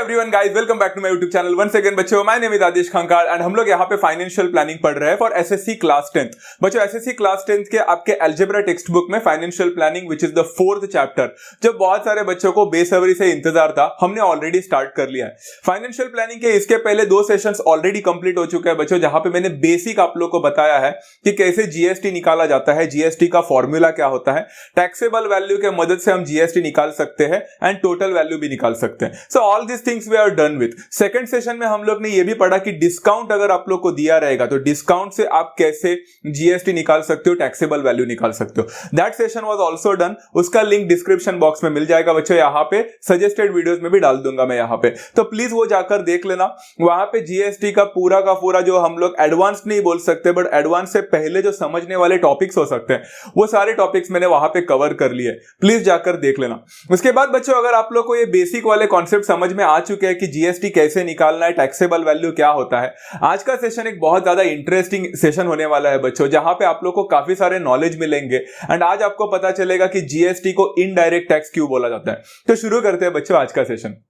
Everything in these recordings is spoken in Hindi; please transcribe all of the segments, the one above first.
Everyone guys, welcome back to my YouTube channel once again बच्चों। My name is Aadish Khankar and हम लोग यहाँ पे फाइनेंशियल प्लानिंग पढ़ रहे हैं फॉर एसएससी क्लास 10। बच्चों एसएससी क्लास 10 के आपके अलजेब्रा टेक्स्ट बुक में financial planning which is the 4th chapter, जो बहुत सारे बच्चों को बेसब्री से इंतजार था, हमने ऑलरेडी स्टार्ट कर लिया है। फाइनेंशियल प्लानिंग के इसके पहले 2 सेशंस ऑलरेडी कंप्लीट हो चुके हैं बच्चों, जहां पे मैंने बेसिक आप लोग को बताया है कि कैसे जीएसटी निकाला जाता है, जीएसटी का फॉर्मूला क्या होता है, टैक्सेबल वैल्यू के मदद से हम जीएसटी निकाल सकते हैं एंड टोटल वैल्यू भी निकाल सकते हैं। So all this things we are done with. Second session में हम लोग ने ये भी पढ़ा कि डिस्काउंट अगर आप लोग को दिया रहेगा तो डिस्काउंट से आप कैसे जीएसटी निकाल सकते हो, टैक्सेबल वैल्यू निकाल सकते हो। That session was also done. उसका लिंक डिस्क्रिप्शन बॉक्स में मिल जाएगा बच्चों, यहां पे सजेस्टेड वीडियोस में भी डाल दूंगा मैं यहां पे, तो प्लीज वो जाकर देख लेना। वहां पे जीएसटी का पूरा जो हम लोग एडवांस नहीं बोल सकते बट एडवांस से पहले जो समझने वाले टॉपिक्स हो सकते हैं वो सारे टॉपिक्स मैंने वहां पे कवर कर लिए, प्लीज जाकर देख लेना। उसके बाद बच्चों अगर आप लोग को ये बेसिक वाले कॉन्सेप्ट समझ में आ चुके हैं कि जीएसटी कैसे निकालना है, टैक्सेबल वैल्यू क्या होता है, आज का सेशन एक बहुत ज्यादा इंटरेस्टिंग सेशन होने वाला है बच्चों, जहां पे आप लोग को काफी सारे नॉलेज मिलेंगे एंड आज आपको पता चलेगा कि जीएसटी को इनडायरेक्ट टैक्स क्यों बोला जाता है। तो शुरू करते हैं बच्चों आज का session.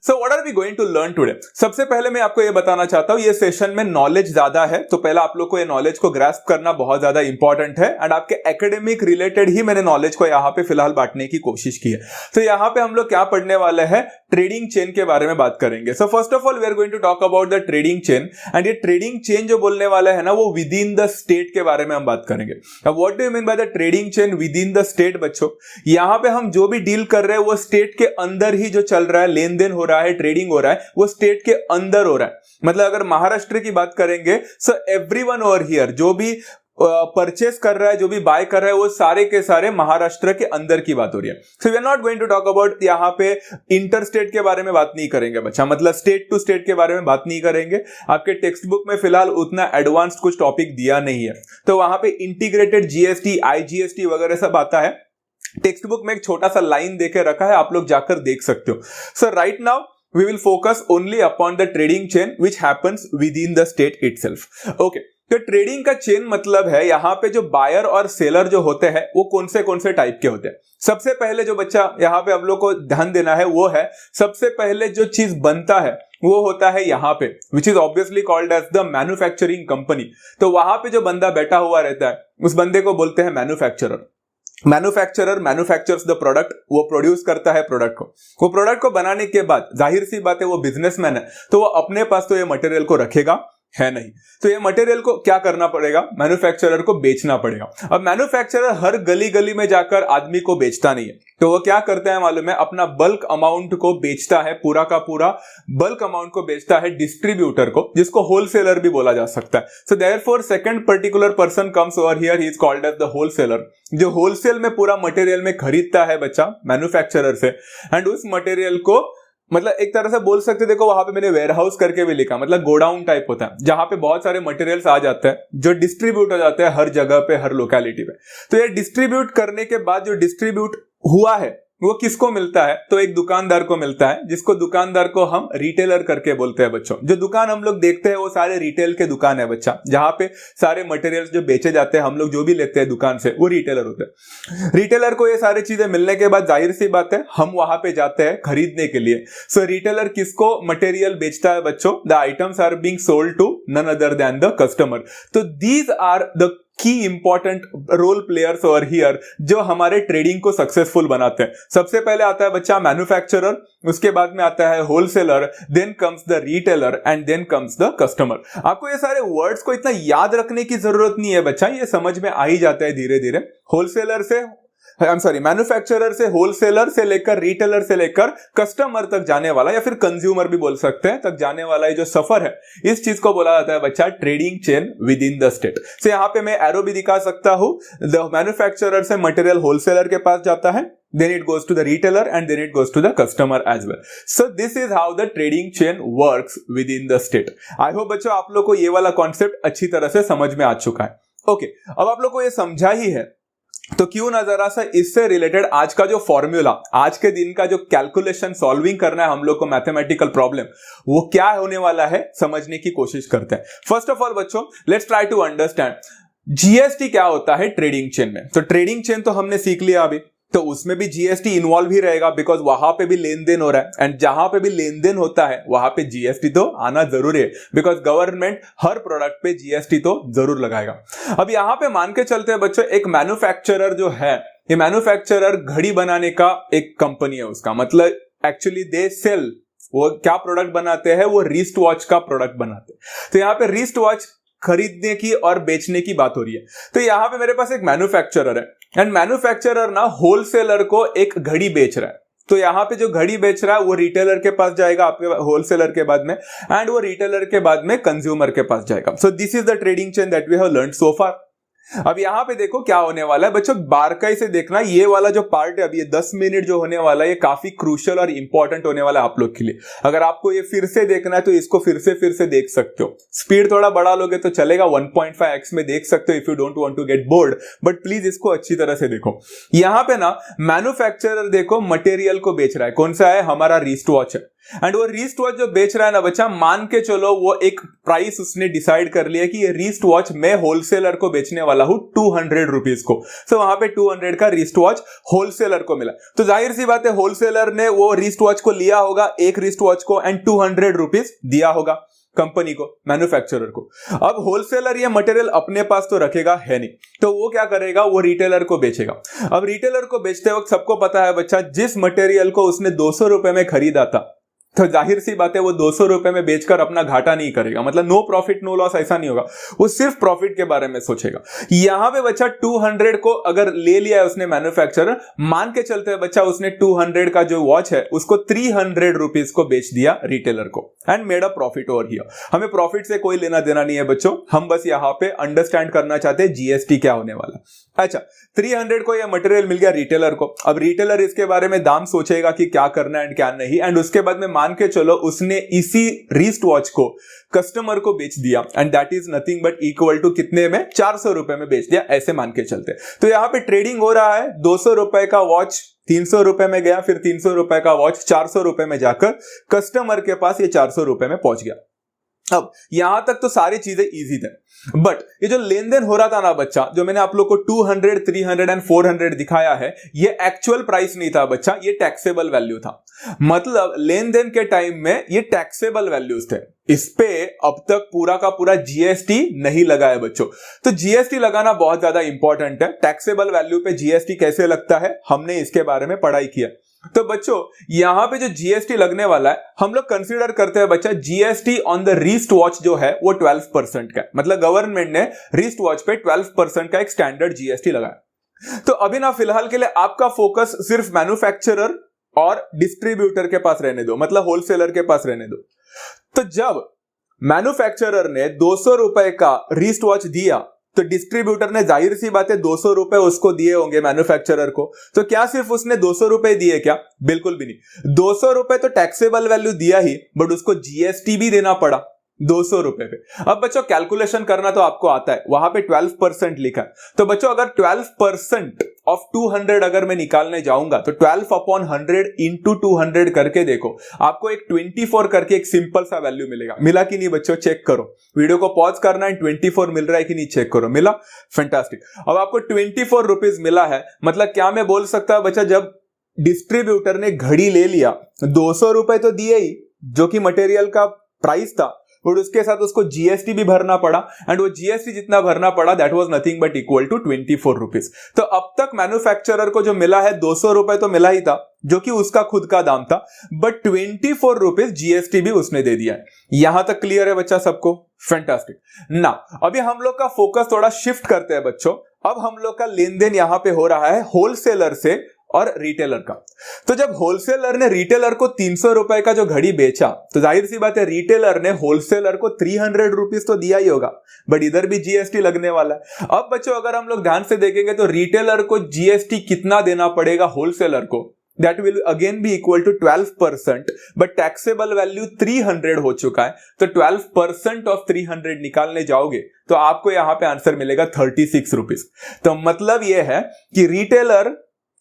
So what are we going to learn today? सबसे पहले मैं आपको ये बताना चाहता हूं, ये सेशन में नॉलेज ज्यादा है, तो पहला आप लोग को ये नॉलेज को ग्रास्प करना बहुत ज्यादा इंपॉर्टेंट है एंड आपके एकेडमिक रिलेटेड ही मैंने नॉलेज को यहाँ पे फिलहाल बांटने की कोशिश की है। तो यहाँ पे हम लोग क्या पढ़ने वाले हैं, ट्रेडिंग चेन के बारे में बात करेंगे। So first of all we are going to talk about the trading chain and ये ट्रेडिंग चेन जो बोलने वाला है ना, वो विद इन द स्टेट के बारे में हम बात करेंगे। अब what do you mean by the trading chain within the state बच्चों? यहाँ पे हम जो भी डील कर रहे हैं वो स्टेट के अंदर ही जो चल रहा है, लेन देन हो रहा है, ट्रेडिंग हो रहा है, वो स्टेट के अंदर हो रहा है। मतलब अगर महाराष्ट्र की बात करेंगे, सो एवरीवन ओवर हियर जो भी परचेस कर रहा है, जो भी बाय कर रहा है, वो सारे के सारे महाराष्ट्र के अंदर की बात हो रही है। So we are not going to talk about, यहाँ पे इंटर स्टेट के बारे में बात नहीं करेंगे बच्चा, मतलब स्टेट टू स्टेट के बारे में बात नहीं करेंगे। आपके टेक्स्ट बुक में फिलहाल उतना एडवांस्ड कुछ टॉपिक दिया नहीं है, तो वहां पे इंटीग्रेटेड जीएसटी, आईजीएसटी वगैरह सब आता है। टेक्स्ट बुक में एक छोटा सा लाइन देके रखा है, आप लोग जाकर देख सकते हो। So right now we will focus only upon the trading chain which happens within the state itself. Okay, तो ट्रेडिंग का चेन मतलब है यहाँ पे जो बायर और सेलर जो होते हैं वो कौन से टाइप के होते हैं। सबसे पहले जो बच्चा यहाँ पे आप लोग को ध्यान देना है वो है, सबसे पहले जो चीज बनता है वो होता है यहाँ पे which is obviously called as the manufacturing company. तो वहां पे जो बंदा बैठा हुआ रहता है उस बंदे को बोलते हैं manufacturer. Manufacturer manufactures the product, वो प्रोड्यूस करता है प्रोडक्ट को। वो प्रोडक्ट को बनाने के बाद जाहिर सी बात है वो बिजनेसमैन है, तो वो अपने पास तो ये मटेरियल को रखेगा है नहीं, तो ये मटेरियल को क्या करना पड़ेगा, मैन्युफैक्चरर को बेचना पड़ेगा। अब मैन्युफैक्चरर हर गली गली में जाकर आदमी को बेचता नहीं है, तो वो क्या करता है मालूम है, अपना बल्क अमाउंट को बेचता है, पूरा का पूरा बल्क अमाउंट को बेचता है डिस्ट्रीब्यूटर को, जिसको होलसेलर भी बोला जा सकता है। So therefore second particular person comes over here, he is called as the wholesaler, जो होलसेल में पूरा मटेरियल में खरीदता है बच्चा मैन्युफैक्चरर से एंड उस मटेरियल को, मतलब एक तरह से बोल सकते, देखो वहां पे मैंने वेयर हाउस करके भी लिखा, मतलब गोडाउन टाइप होता है जहां पे बहुत सारे मटेरियल्स आ जाते हैं जो डिस्ट्रीब्यूट हो जाते हैं हर जगह पे, हर लोकेलिटी पे। तो ये डिस्ट्रीब्यूट करने के बाद जो डिस्ट्रीब्यूट हुआ है वो किसको मिलता है, तो एक दुकानदार को मिलता है, जिसको दुकानदार को हम रिटेलर करके बोलते हैं बच्चों। जो दुकान हम लोग देखते हैं वो सारे रिटेल के दुकान है बच्चा, जहां पे सारे मटेरियल्स जो बेचे जाते हैं, हम लोग जो भी लेते हैं दुकान से, वो रिटेलर होते हैं। रिटेलर को ये सारी चीजें मिलने के बाद जाहिर सी बात है हम वहां पे जाते हैं खरीदने के लिए। सो रिटेलर किसको मटेरियल बेचता है बच्चों, the items are being sold to none other than the customer. तो these are the key important role players over here जो हमारे ट्रेडिंग को सक्सेसफुल बनाते हैं। सबसे पहले आता है बच्चा मैन्युफैक्चरर, उसके बाद में आता है wholesaler, then comes the retailer and then comes the customer. आपको ये सारे वर्ड्स को इतना याद रखने की जरूरत नहीं है बच्चा, ये समझ में आ ही जाता है धीरे धीरे। होलसेलर से मैन्युफैक्चरर से, होलसेलर से लेकर, रिटेलर से लेकर कस्टमर तक जाने वाला, या फिर कंज्यूमर भी बोल सकते हैं, तक जाने वाला ये जो सफर है, इस चीज को बोला जाता है बच्चा trading chain within the state. So यहाँ पे मैं एरो भी दिखा सकता हूं, द मैन्युफैक्चरर से मटेरियल होलसेलर के पास जाता है, then it goes to the retailer and then it goes to the customer as well. So this is how the trading chain works within the state. I hope बच्चों आप लोग को ये वाला कॉन्सेप्ट अच्छी तरह से समझ में आ चुका है। ओके, अब आप लोग को ये समझा ही है तो क्यों ना जरा सा इससे रिलेटेड आज का जो फॉर्मूला, आज के दिन का जो कैलकुलेशन सॉल्विंग करना है हम लोग को, मैथमेटिकल प्रॉब्लम, वो क्या होने वाला है समझने की कोशिश करते हैं। फर्स्ट ऑफ ऑल बच्चों let's try to understand GST क्या होता है ट्रेडिंग चेन में? तो ट्रेडिंग चेन तो हमने सीख लिया अभी, तो उसमें भी जीएसटी इन्वॉल्व ही रहेगा, बिकॉज वहां पे भी लेन देन हो रहा है, एंड जहां पे भी लेन देन होता है वहां पे जीएसटी तो आना जरूरी है, बिकॉज गवर्नमेंट हर प्रोडक्ट पे जीएसटी तो जरूर लगाएगा। अब यहां पे मान के चलते हैं बच्चों, एक मैन्युफैक्चरर जो है, ये मैन्युफैक्चरर घड़ी बनाने का एक कंपनी है, उसका मतलब एक्चुअली दे सेल, वो क्या प्रोडक्ट बनाते हैं, वो रिस्ट वॉच का प्रोडक्ट बनाते हैं। तो यहाँ पे रिस्ट वॉच खरीदने की और बेचने की बात हो रही है। तो यहां पे मेरे पास एक मैन्युफैक्चरर है, एंड मैन्युफैक्चरर ना होलसेलर को एक घड़ी बेच रहा है। तो यहां पे जो घड़ी बेच रहा है वो रिटेलर के पास जाएगा, आपके होलसेलर के बाद में, एंड वो रिटेलर के बाद में कंज्यूमर के पास जाएगा। So this is the trading chain that we have learned so far. अब यहां पे देखो क्या होने वाला है बच्चों, बारकाई से देखना, ये वाला जो पार्ट है अभी, ये 10 मिनट जो होने वाला है, ये काफी क्रूशियल और इंपॉर्टेंट होने वाला है आप लोग के लिए। अगर आपको ये फिर से देखना है तो इसको फिर से देख सकते हो। स्पीड थोड़ा बढ़ा लोगे तो चलेगा, 1.5x में देख सकते हो if you don't want to get bored, but please इसको अच्छी तरह से देखो। यहां पे ना मैन्युफैक्चरर देखो मटेरियल को बेच रहा है, कौन सा है, हमारा रिस्ट वॉच है, एंड वो रिस्ट वॉच जो बेच रहा है ना बच्चा, मान के चलो वो एक प्राइस उसने डिसाइड कर लिया कि ये रिस्ट वॉच मैं होलसेलर को बेचने वाला हूं 200 रुपीज को। तो वहां पे 200 का रिस्ट वॉच होलसेलर को मिला। तो जाहिर सी बात है होलसेलर ने वो रिस्ट वॉच को लिया होगा, एक रिस्ट वॉच को, एंड 200 रुपीज दिया होगा कंपनी को, मैन्युफैक्चरर को। अब होलसेलर ये मटेरियल अपने पास तो रखेगा है नहीं, तो वो क्या करेगा, वो रिटेलर को बेचेगा। अब रिटेलर को बेचते वक्त सबको पता है बच्चा, जिस मटेरियल को उसने 200 रुपए में खरीदा था, तो जाहिर सी बात है वो 200 रुपए में बेचकर अपना घाटा नहीं करेगा, मतलब नो प्रॉफिट नो लॉस ऐसा नहीं होगा, वो सिर्फ प्रॉफिट के बारे में सोचेगा। यहां पे बच्चा 200 को अगर ले लिया है उसने मैन्युफैक्चरर, मान के चलते हैं बच्चा उसने 200 का जो वॉच है उसको 300 रुपीज को बेच दिया रिटेलर को, and made a profit over here. हमें प्रॉफिट से कोई लेना देना नहीं है बच्चों, हम बस यहां पे अंडरस्टैंड करना चाहते हैं जीएसटी क्या होने वाला। अच्छा, 300 को यह मटेरियल मिल गया रिटेलर को। अब रिटेलर इसके बारे में दाम सोचेगा कि क्या करना है एंड क्या नहीं, एंड उसके बाद में मान के चलो उसने इसी रिस्ट वॉच को कस्टमर को बेच दिया, and that is nothing but equal to कितने में, 400 रुपए में बेच दिया, ऐसे मान के चलते। तो यहां पे ट्रेडिंग हो रहा है, 200 रुपए का वॉच 300 रुपए में गया, फिर 300 रुपए का वॉच 400 रुपए में जाकर कस्टमर के पास ये 400 रुपए में पहुंच गया। अब यहां तक तो सारी चीजें इजी थे, बट ये जो लेन देन हो रहा था ना बच्चा, जो मैंने आप लोग को 200, 300 एंड 400 दिखाया है, ये एक्चुअल प्राइस नहीं था बच्चा, ये टैक्सेबल वैल्यू था। मतलब लेन देन के टाइम में ये टैक्सेबल वैल्यूज थे, इस पे अब तक पूरा का पूरा जीएसटी नहीं लगा है बच्चों। तो जीएसटी लगाना बहुत ज्यादा इंपॉर्टेंट है। टैक्सेबल वैल्यू पे जीएसटी कैसे लगता है, हमने इसके बारे में पढ़ाई किया। तो बच्चों यहां पे जो जीएसटी लगने वाला है, हम लोग कंसीडर करते हैं बच्चा, GST on the wrist watch जो है वो 12% का है। मतलब गवर्नमेंट ने रिस्ट वॉच पे 12% का एक स्टैंडर्ड जीएसटी लगाया। तो अभी ना फिलहाल के लिए आपका फोकस सिर्फ मैन्युफैक्चरर और डिस्ट्रीब्यूटर के पास रहने दो, मतलब होलसेलर के पास रहने दो। तो जब मैन्युफैक्चरर ने 200 रुपए का रिस्ट वॉच दिया, तो डिस्ट्रीब्यूटर ने जाहिर सी बात है 200 रुपए उसको दिए होंगे मैन्युफैक्चरर को। तो क्या सिर्फ उसने 200 रुपए दिए क्या? बिल्कुल भी नहीं। 200 रुपए तो टैक्सेबल वैल्यू दिया ही, बट उसको जीएसटी भी देना पड़ा 200 रुपए पे। अब बच्चों कैलकुलेशन करना तो आपको आता है, वहां पे 12% लिखा है। तो बच्चों अगर 12% ऑफ 200 अगर मैं निकालने जाऊंगा तो 12 अपॉन 100 इंटू 200 करके देखो, आपको एक 24 करके एक सिंपल सा वैल्यू मिलेगा। मिला कि नहीं बच्चों? चेक करो, वीडियो को पॉज करना है, 24 मिल रहा है कि नहीं चेक करो। मिला? फैंटास्टिक। अब आपको 24 रुपीज मिला है, मतलब क्या मैं बोल सकता हूं बच्चा, जब डिस्ट्रीब्यूटर ने घड़ी ले लिया 200 रुपए तो दिए ही, जो कि मटेरियल का प्राइस था, और उसके साथ उसको जीएसटी भी भरना पड़ा, एंड वो जीएसटी जितना भरना पड़ा that was nothing but equal to 24 rupees. तो अब तक मैन्युफैक्चरर को जो मिला है 200 रुपए तो मिला ही था, जो कि उसका खुद का दाम था, बट 24 रुपीज जीएसटी भी उसने दे दिया है। यहां तक क्लियर है बच्चा सबको? फैंटास्टिक। ना अभी हम लोग का फोकस थोड़ा शिफ्ट करते हैं बच्चों। अब हम लोग का लेन देन यहां पे हो रहा है होलसेलर से और रिटेलर का। तो जब होलसेलर ने रिटेलर को 300 रुपए का जो घड़ी बेचा, तो जाहिर सी बात है रिटेलर ने होलसेलर को 300 रुपीज तो दिया ही होगा, बट इधर भी जीएसटी लगने वाला है। अब बच्चों अगर हम लोग ध्यान से देखेंगे तो रिटेलर को जीएसटी कितना देना पड़ेगा होलसेलर को, that will again be equal to 12%, but taxable value 300 हो चुका है। तो 12% ऑफ 300 निकालने जाओगे तो आपको यहां पे आंसर मिलेगा 36 रुपीज। तो मतलब यह है कि रिटेलर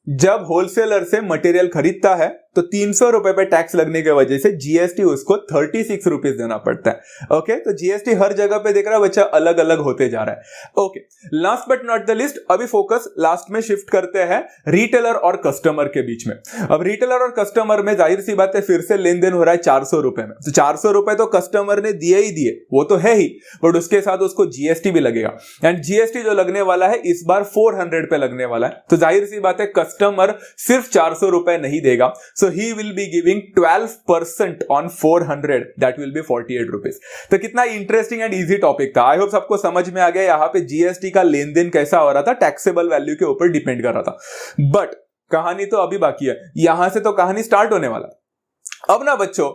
जब होलसेलर से मटेरियल खरीदता है तो तो 300 रुपए पे टैक्स लगने की वजह से जीएसटी उसको 36 रुपीज देना पड़ता है। ओके, तो जीएसटी हर जगह पे देख रहा है बच्चा, अलग अलग होते जा रहा है। Okay, last but not the list, अभी फोकस लास्ट में शिफ्ट करते हैं रिटेलर और कस्टमर के बीच में। अब रिटेलर और कस्टमर में जाहिर सी बात है फिर से लेन देन हो रहा है 400 रुपए में। तो 400 रुपए तो कस्टमर ने दिए ही दिए, वो तो है ही, बट उसके साथ उसको जीएसटी भी लगेगा, एंड जीएसटी जो लगने वाला है इस बार 400 पे लगने वाला है। तो जाहिर सी बात है कस्टमर सिर्फ 400 रुपए नहीं देगा, so he will be giving 12% on 400, that will be 48 rupees. तो कितना इंटरेस्टिंग एंड इजी टॉपिक था। आई होप सबको समझ में आ गया यहाँ पे जीएसटी का लेन देन कैसा हो रहा था, टैक्सेबल वैल्यू के ऊपर डिपेंड कर रहा था। बट कहानी तो अभी बाकी है, यहां से तो कहानी स्टार्ट होने वाला। अब ना बच्चों,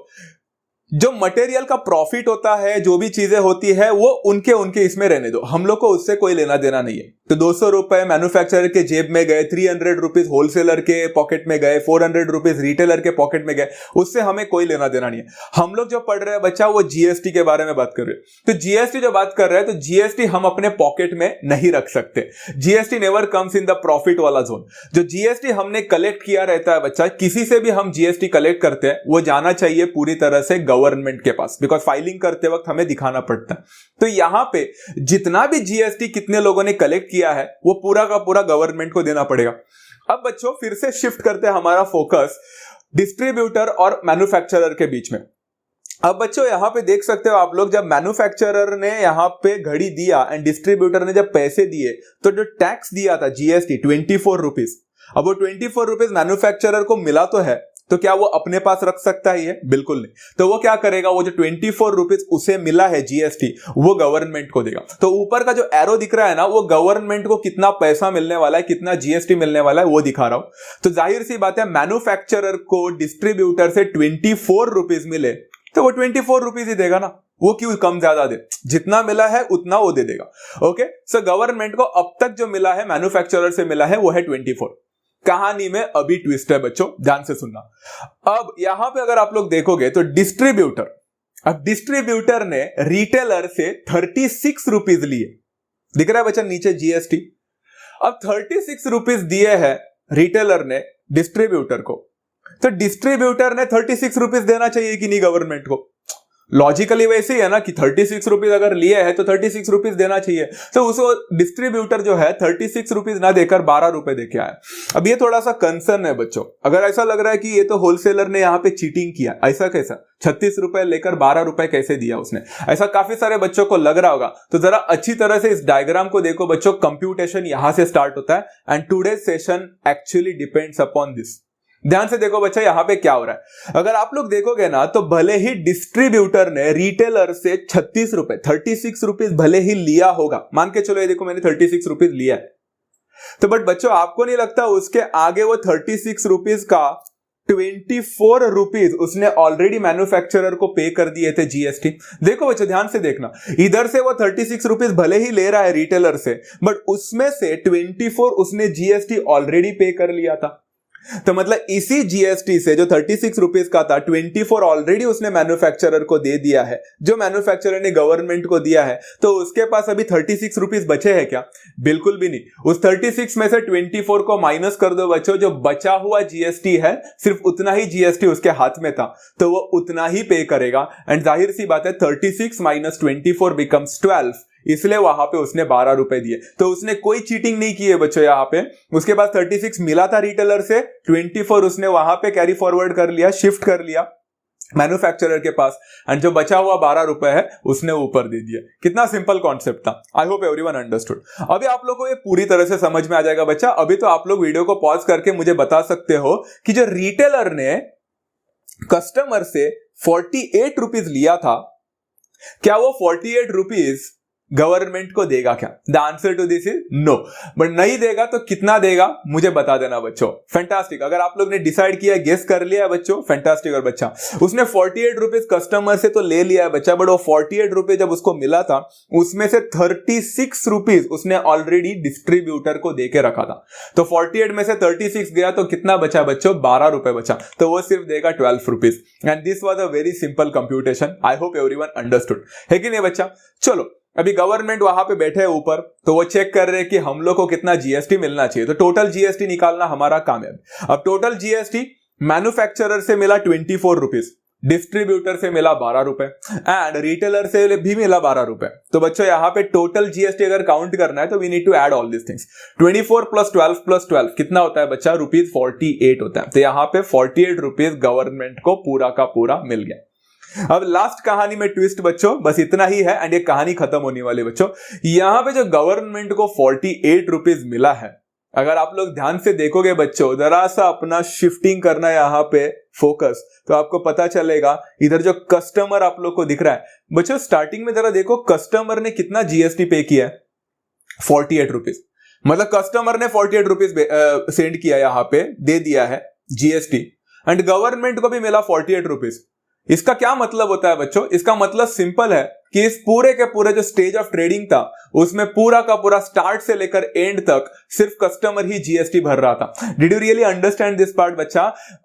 जो मटेरियल का प्रॉफिट होता है, जो भी चीजें होती है, वो उनके इसमें रहने दो, हम लोग को उससे कोई लेना देना नहीं है। तो 200 रुपए मैन्युफैक्चरर के जेब में गए, 300 रुपीज होलसेलर के पॉकेट में गए, 400 रुपीज रिटेलर के पॉकेट में गए, उससे हमें कोई लेना देना नहीं है। हम लोग जो पढ़ रहे हैं बच्चा, वो जीएसटी के बारे में बात कर रहे हैं। तो जीएसटी जो बात कर रहे हैं, तो जीएसटी हम अपने पॉकेट में नहीं रख सकते। GST never comes in the profit वाला जोन। जो जीएसटी हमने कलेक्ट किया रहता है बच्चा, किसी से भी हम जीएसटी कलेक्ट करते हैं, वो जाना चाहिए पूरी तरह से गवर्नमेंट के पास, बिकॉज फाइलिंग करते वक्त हमें दिखाना पड़ता है। तो यहां पे जितना भी जीएसटी कितने लोगों ने कलेक्ट किया है, वो पूरा का पूरा गवर्नमेंट को देना पड़ेगा। अब बच्चों फिर से शिफ्ट करते हैं हमारा फोकस डिस्ट्रीब्यूटर और मैन्युफैक्चरर के बीच में। अब बच्चों यहां पे देख सकते हो आप लोग, जब मैन्युफैक्चरर ने यहां पे घड़ी दिया एंड डिस्ट्रीब्यूटर ने जब पैसे दिए, तो जो टैक्स दिया था जीएसटी 24 रुपीज, अब वो 24 रुपीज मैन्युफैक्चरर को मिला तो है, तो क्या वो अपने पास रख सकता है? बिल्कुल नहीं। तो वो क्या करेगा, वो जो 24 रुपीज उसे मिला है जीएसटी, वो गवर्नमेंट को देगा। तो ऊपर का जो एरो दिख रहा है ना, वो गवर्नमेंट को कितना पैसा मिलने वाला है, कितना जीएसटी मिलने वाला है, वो दिखा रहा हूं। तो जाहिर सी बात है मैन्युफैक्चरर को डिस्ट्रीब्यूटर से 24 रुपीज मिले, तो वो 24 रुपीज ही देगा ना, वो क्यों कम ज्यादा दे, जितना मिला है उतना वो दे देगा। ओके, सो गवर्नमेंट को अब तक जो मिला है मैन्युफैक्चरर से मिला है, वो है 24। कहानी में अभी ट्विस्ट है बच्चों, ध्यान से सुनना। अब यहां पे अगर आप लोग देखोगे तो डिस्ट्रीब्यूटर ने रिटेलर से 36 रुपीज लिए, दिख रहा है बच्चा नीचे जीएसटी। अब 36 रुपीज दिए हैं रिटेलर ने डिस्ट्रीब्यूटर को, तो डिस्ट्रीब्यूटर ने 36 रुपीज देना चाहिए कि नहीं गवर्नमेंट को? लॉजिकली वैसे ही है ना कि 36 रुपीज अगर लिए है तो 36 रुपीज देना चाहिए। तो उसको डिस्ट्रीब्यूटर जो है 36 रुपीज ना देकर 12 रुपए देके आया। अब ये थोड़ा सा कंसर्न है बच्चों, अगर ऐसा लग रहा है कि ये तो होलसेलर ने यहाँ पे चीटिंग किया, ऐसा कैसा 36 रुपए लेकर 12 रुपए कैसे दिया उसने, ऐसा काफी सारे बच्चों को लग रहा होगा। तो जरा अच्छी तरह से इस डायग्राम को देखो बच्चों, कंप्यूटेशन यहां से स्टार्ट होता है and today session actually depends upon this. ध्यान से देखो बच्चा यहां पे क्या हो रहा है। अगर आप लोग देखोगे ना, तो भले ही डिस्ट्रीब्यूटर ने रिटेलर से 36 रुपए 36 रुपीज भले ही लिया होगा, मान के चलो ये देखो मैंने 36 रुपीज लिया है, तो बट बच्चों आपको नहीं लगता उसके आगे वो 36 रुपीज का 24 रुपीज उसने ऑलरेडी मैन्युफैक्चरर को पे कर दिए थे जीएसटी? देखो बच्चों ध्यान से देखना, इधर से वो 36 रुपीज भले ही ले रहा है रिटेलर से, बट उसमें से 24 उसने जीएसटी ऑलरेडी पे कर लिया था। तो मतलब इसी जीएसटी से जो 36 रुपीज का था, 24 ऑलरेडी उसने मैन्युफैक्चरर को दे दिया है, जो मैन्युफैक्चरर ने गवर्नमेंट को दिया है। तो उसके पास अभी 36 रुपीज बचे हैं क्या? बिल्कुल भी नहीं। उस 36 में से 24 को माइनस कर दो बच्चों, जो बचा हुआ जीएसटी है सिर्फ उतना ही जीएसटी उसके हाथ में था, तो वो उतना ही पे करेगा। एंड जाहिर सी बात है 36 माइनस 24 बिकम्स 12, इसलिए वहां पे उसने 12 रुपए दिए। तो उसने कोई चीटिंग नहीं की है बच्चों यहां पे। उसके बाद 36 मिला था रिटेलर से, 24 उसने वहां पे कैरी फॉरवर्ड कर लिया, शिफ्ट कर लिया मैन्युफैक्चरर के पास, एंड जो बचा हुआ 12 रुपए है उसने ऊपर दे दिया। कितना सिंपल कॉन्सेप्ट था। आई होप एवरीवन अंडरस्टूड। अभी आप लोगों को ये पूरी तरह से समझ में आ जाएगा बच्चा। अभी तो आप लोग वीडियो को पॉज करके मुझे बता सकते हो कि जो रिटेलर ने कस्टमर से 48 रुपीज लिया था, क्या वो 48 रुपीज गवर्नमेंट को देगा क्या? The answer to this is no. But नहीं देगा तो कितना देगा मुझे बता देना बच्चों। फैंटास्टिक, अगर आप लोग ने डिसाइड किया, गेस कर लिया है बच्चों, फैंटास्टिक। और बच्चा उसने 48 रुपीज कस्टमर से तो ले लिया है बच्चा, बट वो 48 रुपीज जब उसको मिला था, उसमें से 36 रुपीज उसने ऑलरेडी डिस्ट्रीब्यूटर को देके रखा था। तो 48 में से 36 गया तो कितना बचा बच्चों? 12 रुपए बचा। तो वो सिर्फ देगा 12 rupees. And this was a very simple computation. I hope everyone understood, है कि नहीं बच्चा? चलो अभी गवर्नमेंट वहां पे बैठे हैं ऊपर, तो वो चेक कर रहे हैं कि हम लोग को कितना जीएसटी मिलना चाहिए। तो टोटल जीएसटी निकालना हमारा काम है। अब टोटल जीएसटी मैन्युफैक्चरर से मिला 24 रुपीज, डिस्ट्रीब्यूटर से मिला 12 रुपए एंड रिटेलर से भी मिला 12 रुपए। तो बच्चों यहाँ पे टोटल जीएसटी अगर काउंट करना है तो we need to add all this things. 24 plus 12 कितना होता है बच्चा? रुपीज 48 होता है। तो यहाँ पे 48 रुपीज गवर्नमेंट को पूरा का पूरा मिल गया। अब लास्ट कहानी में ट्विस्ट बच्चों, बस इतना ही है एंड ये कहानी खत्म होने वाली बच्चों। यहां पे जो गवर्नमेंट को 48 रुपीज मिला है, अगर आप लोग ध्यान से देखोगे बच्चों, जरा सा अपना शिफ्टिंग करना यहां पे फोकस, तो आपको पता चलेगा इधर जो कस्टमर आप लोग को दिख रहा है बच्चों, स्टार्टिंग में जरा देखो कस्टमर ने कितना जीएसटी पे किया है, 48 रुपीज। मतलब कस्टमर ने 48 रुपीज सेंड किया, यहां पे दे दिया है जीएसटी एंड गवर्नमेंट को भी मिला 48 रुपीज। इसका क्या मतलब होता है बच्चों? इसका मतलब सिंपल है कि इस पूरे के पूरे जो स्टेज ऑफ ट्रेडिंग था उसमें पूरा का पूरा स्टार्ट से लेकर एंड तक सिर्फ कस्टमर ही जीएसटी भर रहा था। Did you really understand this part बच्चा?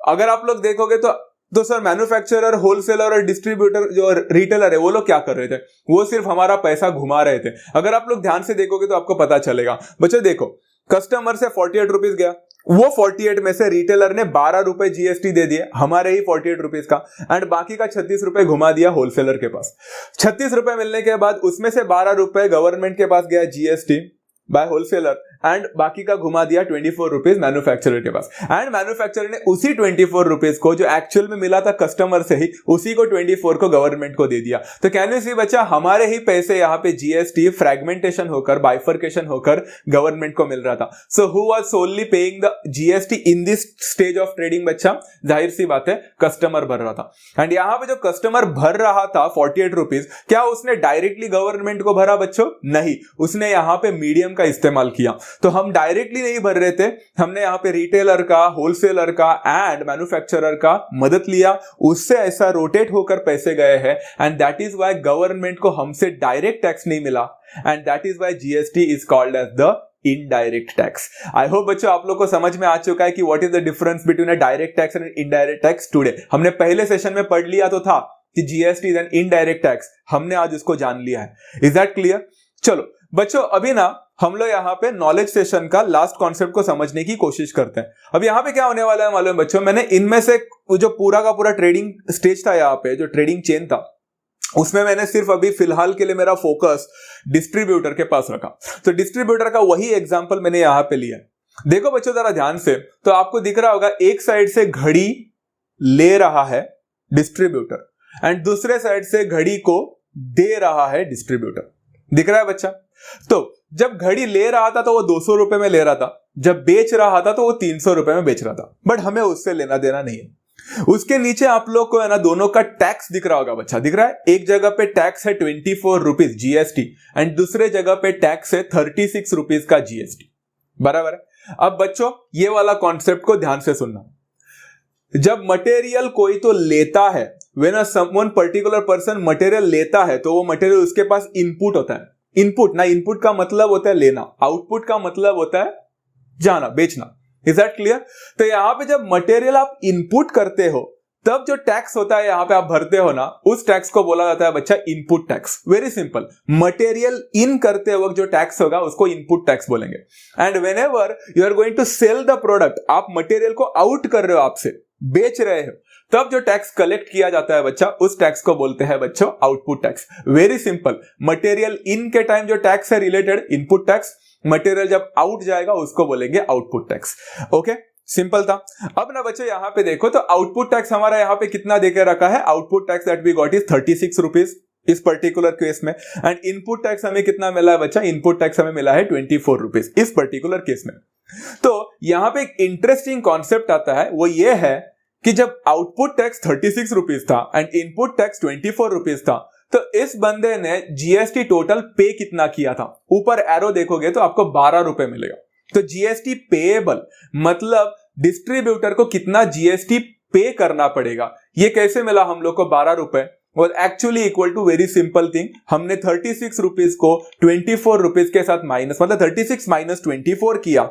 अगर आप लोग देखोगे तो सर मैन्युफैक्चरर, होलसेलर और डिस्ट्रीब्यूटर जो रिटेलर है वो लोग क्या कर रहे थे? वो सिर्फ हमारा पैसा घुमा रहे थे। अगर आप लोग ध्यान से देखोगे तो आपको पता चलेगा बच्चों। देखो कस्टमर से 48 रुपीज गया, वो 48 में से रिटेलर ने 12 रुपए जीएसटी दे दिए हमारे ही 48 रुपीज का एंड बाकी का 36 रुपए घुमा दिया होलसेलर के पास। 36 रुपए मिलने के बाद उसमें से 12 रुपए गवर्नमेंट के पास गया जीएसटी बाय होलसेलर एंड बाकी का घुमा दिया 24 रुपीज मैन्युफैक्चरर के पास एंड मैन्युफैक्चरर ने उसी 24 रुपीज को जो एक्चुअल में मिला था कस्टमर से ही, उसी को 24 को गवर्नमेंट को दे दिया। तो कैन यू सी बच्चा, हमारे ही पैसे यहाँ पे जीएसटी फ्रैगमेंटेशन होकर, बाइफर्केशन होकर गवर्नमेंट को मिल रहा था। So who was solely paying the GST in this stage of trading बच्चा? जाहिर सी बात है कस्टमर भर रहा था। एंड यहाँ पे जो कस्टमर भर रहा था 48 रुपीज, क्या उसने डायरेक्टली गवर्नमेंट को भरा बच्चों? नहीं, उसने यहाँ पे मीडियम का इस्तेमाल किया। तो हम डायरेक्टली नहीं भर रहे थे, हमने यहाँ पे रिटेलर का, होलसेलर का एंड मैन्युफैक्चरर का मदद लिया, उससे ऐसा रोटेट होकर पैसे गए हैं and that is why government को हमसे डायरेक्ट टैक्स नहीं मिला and that is why GST is called as the indirect tax. I hope बच्चों आप लोग को समझ में आ चुका है कि what is the difference between a direct tax and indirect tax today. हमने पहले सेशन में पढ़ लिया तो था कि GST is an indirect tax, हमने आज उसको जान लिया है। Is that clear? चलो बच्चों अभी ना हम लोग यहाँ पे नॉलेज सेशन का लास्ट कॉन्सेप्ट को समझने की कोशिश करते हैं। अब यहाँ पे क्या होने वाला है मालूम है बच्चों? मैंने इनमें से जो पूरा का पूरा ट्रेडिंग स्टेज था, यहाँ पे जो ट्रेडिंग चेन था, उसमें मैंने सिर्फ अभी फिलहाल के लिए मेरा फोकस डिस्ट्रीब्यूटर के पास रखा। तो डिस्ट्रीब्यूटर का वही एग्जांपल मैंने यहाँ पे लिया। देखो बच्चों जरा ध्यान से, तो आपको दिख रहा होगा एक साइड से घड़ी ले रहा है डिस्ट्रीब्यूटर एंड दूसरे साइड से घड़ी को दे रहा है डिस्ट्रीब्यूटर। दिख रहा है बच्चा? तो जब घड़ी ले रहा था तो वो 200 रुपए में ले रहा था, जब बेच रहा था तो वो 300 रुपए में बेच रहा था, बट हमें उससे लेना देना नहीं है। उसके नीचे आप लोग को है ना दोनों का टैक्स दिख रहा होगा बच्चा, दिख रहा है? एक जगह पे टैक्स है 24 रुपीज जीएसटी एंड दूसरे जगह पे टैक्स है 36 रुपीज का जीएसटी। बराबर है? अब बच्चों ये वाला कॉन्सेप्ट को ध्यान से सुनना। जब मटेरियल कोई तो लेता है, when a someone particular person material लेता है, तो वो मटेरियल उसके पास इनपुट होता है। इनपुट ना, इनपुट का मतलब होता है लेना, आउटपुट का मतलब होता है जाना, बेचना। Is that clear? तो यहां पे जब मटेरियल आप इनपुट करते हो तब जो टैक्स होता है यहां पे आप भरते हो ना, उस टैक्स को बोला जाता है बच्चा input tax. Very simple, material in करते वक्त जो टैक्स होगा उसको इनपुट टैक्स बोलेंगे। And whenever you are going to sell the product, आप मटेरियल को आउट कर रहे हो, आपसे बेच रहे हो, तब जो टैक्स कलेक्ट किया जाता है बच्चा, उस टैक्स को बोलते हैं बच्चों output tax. Very simple, material इन के टाइम जो टैक्स है रिलेटेड इनपुट टैक्स, मटेरियल जब आउट जाएगा उसको बोलेंगे आउटपुट टैक्स। ओके, सिंपल था। अब ना बच्चों यहां पे देखो तो आउटपुट टैक्स हमारा यहां पे कितना देके रखा है? Output tax that we got is 36 rupees इस पर्टिकुलर केस में एंड इनपुट टैक्स हमें कितना मिला है बच्चा? इनपुट टैक्स हमें मिला है 24 रुपीज इस पर्टिकुलर केस में। तो यहां पे एक इंटरेस्टिंग कॉन्सेप्ट आता है, वो ये है कि जब आउटपुट टैक्स 36 रुपीज था एंड इनपुट टैक्स 24 रुपीज था, तो इस बंदे ने जीएसटी टोटल पे कितना किया था? ऊपर एरो देखोगे तो आपको 12 रुपए मिलेगा। तो जीएसटी पेएबल मतलब डिस्ट्रीब्यूटर को कितना जीएसटी पे करना पड़ेगा, ये कैसे मिला हम लोग को 12 रुपए? और actually equal to very simple thing, हमने 36 रुपीज को 24 रुपीज के साथ माइनस, मतलब 36 माइनस 24 किया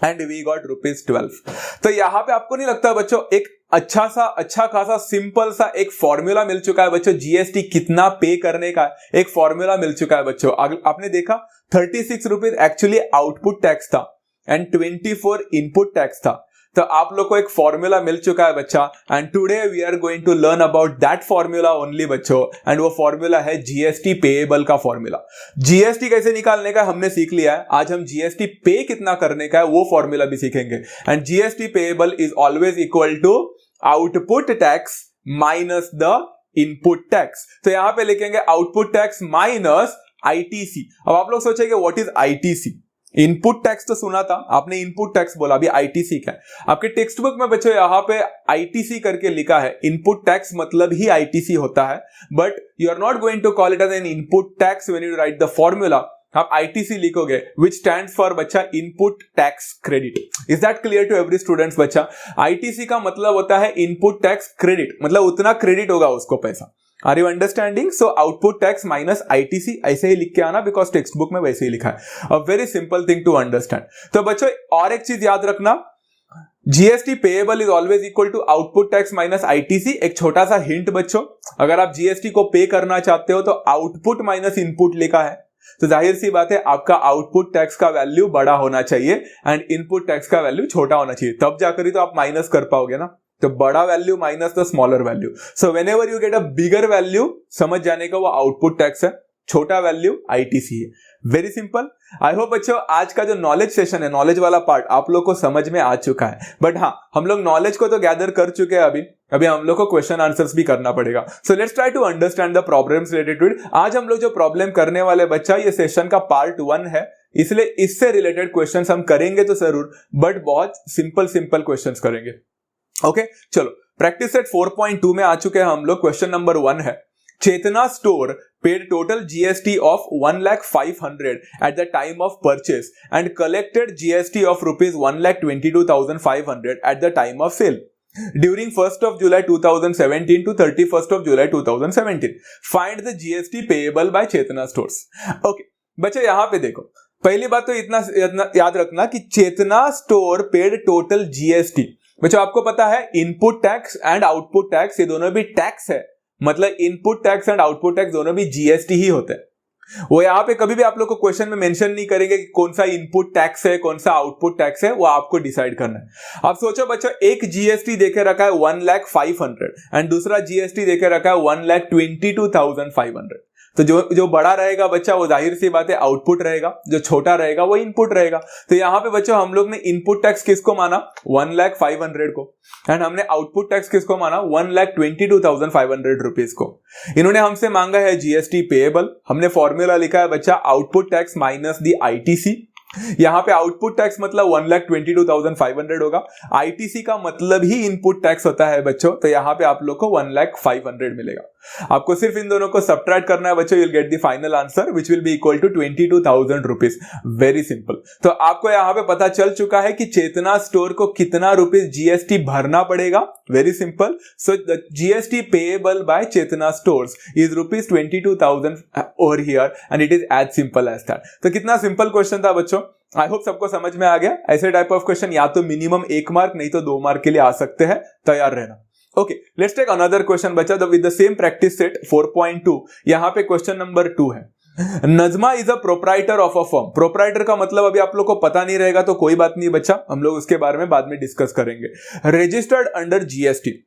एंड वी गॉट ₹12। तो यहां पे आपको नहीं लगता बच्चों एक अच्छा खासा सिंपल सा एक फॉर्मूला मिल चुका है बच्चों? जीएसटी कितना पे करने का एक फॉर्मूला मिल चुका है बच्चों। आपने देखा 36 रुपीज एक्चुअली आउटपुट टैक्स था एंड 24 इनपुट टैक्स था। तो आप लोग को एक फॉर्मूला मिल चुका है बच्चा, and today we are going to learn about that formula only बच्चों, एंड वो फॉर्मूला है जीएसटी पेएबल का फॉर्मूला। जीएसटी कैसे निकालने का हमने सीख लिया है, आज हम जीएसटी पे कितना करने का है वो फॉर्मूला भी सीखेंगे। And GST payable is always equal to output tax minus the input tax. तो यहां पे लिखेंगे आउटपुट टैक्स माइनस आईटीसी। अब आप लोग सोचेंगे what is ITC? Input tax तो सुना था आपने, इनपुट टैक्स बोला, अभी आईटीसी क्या है? आपके टेक्स्ट बुक में बच्चों यहां पे आईटीसी करके लिखा है, इनपुट टैक्स मतलब ही आईटीसी होता है, but you are not going to call it as an input tax when you write the formula. आप आईटीसी लिखोगे विच स्टैंड्स फॉर बच्चा input tax credit. Is that clear to every students बच्चा? आईटीसी का मतलब होता है इनपुट टैक्स क्रेडिट, मतलब उतना क्रेडिट होगा उसको पैसा। Are you understanding? So output tax minus ITC ऐसे ही लिख के आना, बिकॉज टेक्स्ट बुक में वैसे ही लिखा है। A very simple thing to understand. तो बच्चों और एक चीज याद रखना, GST payable is always equal to output tax minus ITC. एक छोटा सा हिंट बच्चों, अगर आप जीएसटी को पे करना चाहते हो तो आउटपुट माइनस इनपुट लिखा है, तो जाहिर सी बात है आपका आउटपुट टैक्स का वैल्यू बड़ा होना चाहिए एंड इनपुट टैक्स का वैल्यू छोटा होना चाहिए, तब जाकर ही तो आप माइनस कर पाओगे ना। तो बड़ा value minus the smaller value. So whenever you get a bigger value, समझ जाने का वो आउटपुट टैक्स है, छोटा वैल्यू आईटीसी है। Very simple. आई होप बच्चों आज का जो नॉलेज सेशन है, नॉलेज वाला पार्ट आप लोग को समझ में आ चुका है। बट हाँ, हम लोग नॉलेज को तो गैदर कर चुके हैं, अभी हम लोग को क्वेश्चन आंसर्स भी करना पड़ेगा। So let's try to understand the problems related to it. आज हम लोग जो प्रॉब्लम करने वाले बच्चा, ये सेशन का पार्ट 1 है, इसलिए इससे रिलेटेड क्वेश्चंस हम करेंगे तो जरूर, बट बहुत सिंपल क्वेश्चंस करेंगे। ओके चलो, प्रैक्टिस सेट 4.2 में आ चुके हैं हम लोग। क्वेश्चन नंबर 1 है, चेतना store paid total GST of 1,05,000 at the time of purchase and collected GST of rupees 1,22,500 at the time of sale during 1st of July 2017 to 31st of July 2017. Find the GST payable by Chetna Stores. Okay, बच्चे यहां पे देखो, पहली बात तो इतना याद रखना कि चेतना स्टोर पेड टोटल जीएसटी। बच्चों आपको पता है input tax and output tax ये दोनों भी टैक्स है, मतलब input tax and output tax दोनों भी जीएसटी ही होते हैं। वो यहां पे कभी भी आप लोग को क्वेश्चन में मेंशन नहीं करेंगे कि कौन सा इनपुट टैक्स है कौन सा आउटपुट टैक्स है, वो आपको डिसाइड करना है। आप सोचो बच्चों, एक जीएसटी देके रखा है 1,05,000 एंड दूसरा जीएसटी देके रखा है 1,22,500। तो जो बड़ा रहेगा बच्चा वो जाहिर सी बात है आउटपुट रहेगा, जो छोटा रहेगा वो इनपुट रहेगा। तो यहां पे बच्चों हम लोग ने इनपुट टैक्स किसको माना? 1,05,000 को, एंड हमने आउटपुट टैक्स किसको माना? 1,22,500 रुपीज को। इन्होंने हमसे मांगा है जीएसटी पेएबल, हमने फॉर्मूला लिखा है बच्चा आउटपुट टैक्स माइनस दी आईटीसी। यहां पे आउटपुट टैक्स मतलब 1,22,500 होगा, आईटीसी का मतलब ही इनपुट टैक्स होता है बच्चों, तो यहां पे आप लोग को 1,05,000 मिलेगा। आपको सिर्फ इन दोनों को सब्ट्रैक्ट करना है बच्चों, you will get the final answer which will be equal to 22,000 rupees. Very simple. तो आपको यहां पे पता चल चुका है कि चेतना स्टोर को कितना रुपीज जीएसटी भरना पड़ेगा। Very simple. So the GST payable by Chetna stores is rupees 22,000 over here and it is as simple as that. तो कितना सिंपल क्वेश्चन था बच्चों, आई होप सबको समझ में आ गया। ऐसे टाइप ऑफ क्वेश्चन या तो मिनिमम 1 मार्क नहीं तो 2 मार्क के लिए आ सकते हैं, तैयार रहना। Okay, let's take another question बच्चा with the same practice set 4.2। यहां पे क्वेश्चन नंबर 2 है, Najma is a proprietor of a firm. Proprietor का मतलब अभी आप लोग को पता नहीं रहेगा तो कोई बात नहीं बच्चा, हम लोग उसके बारे में बाद में डिस्कस करेंगे। Registered under GST,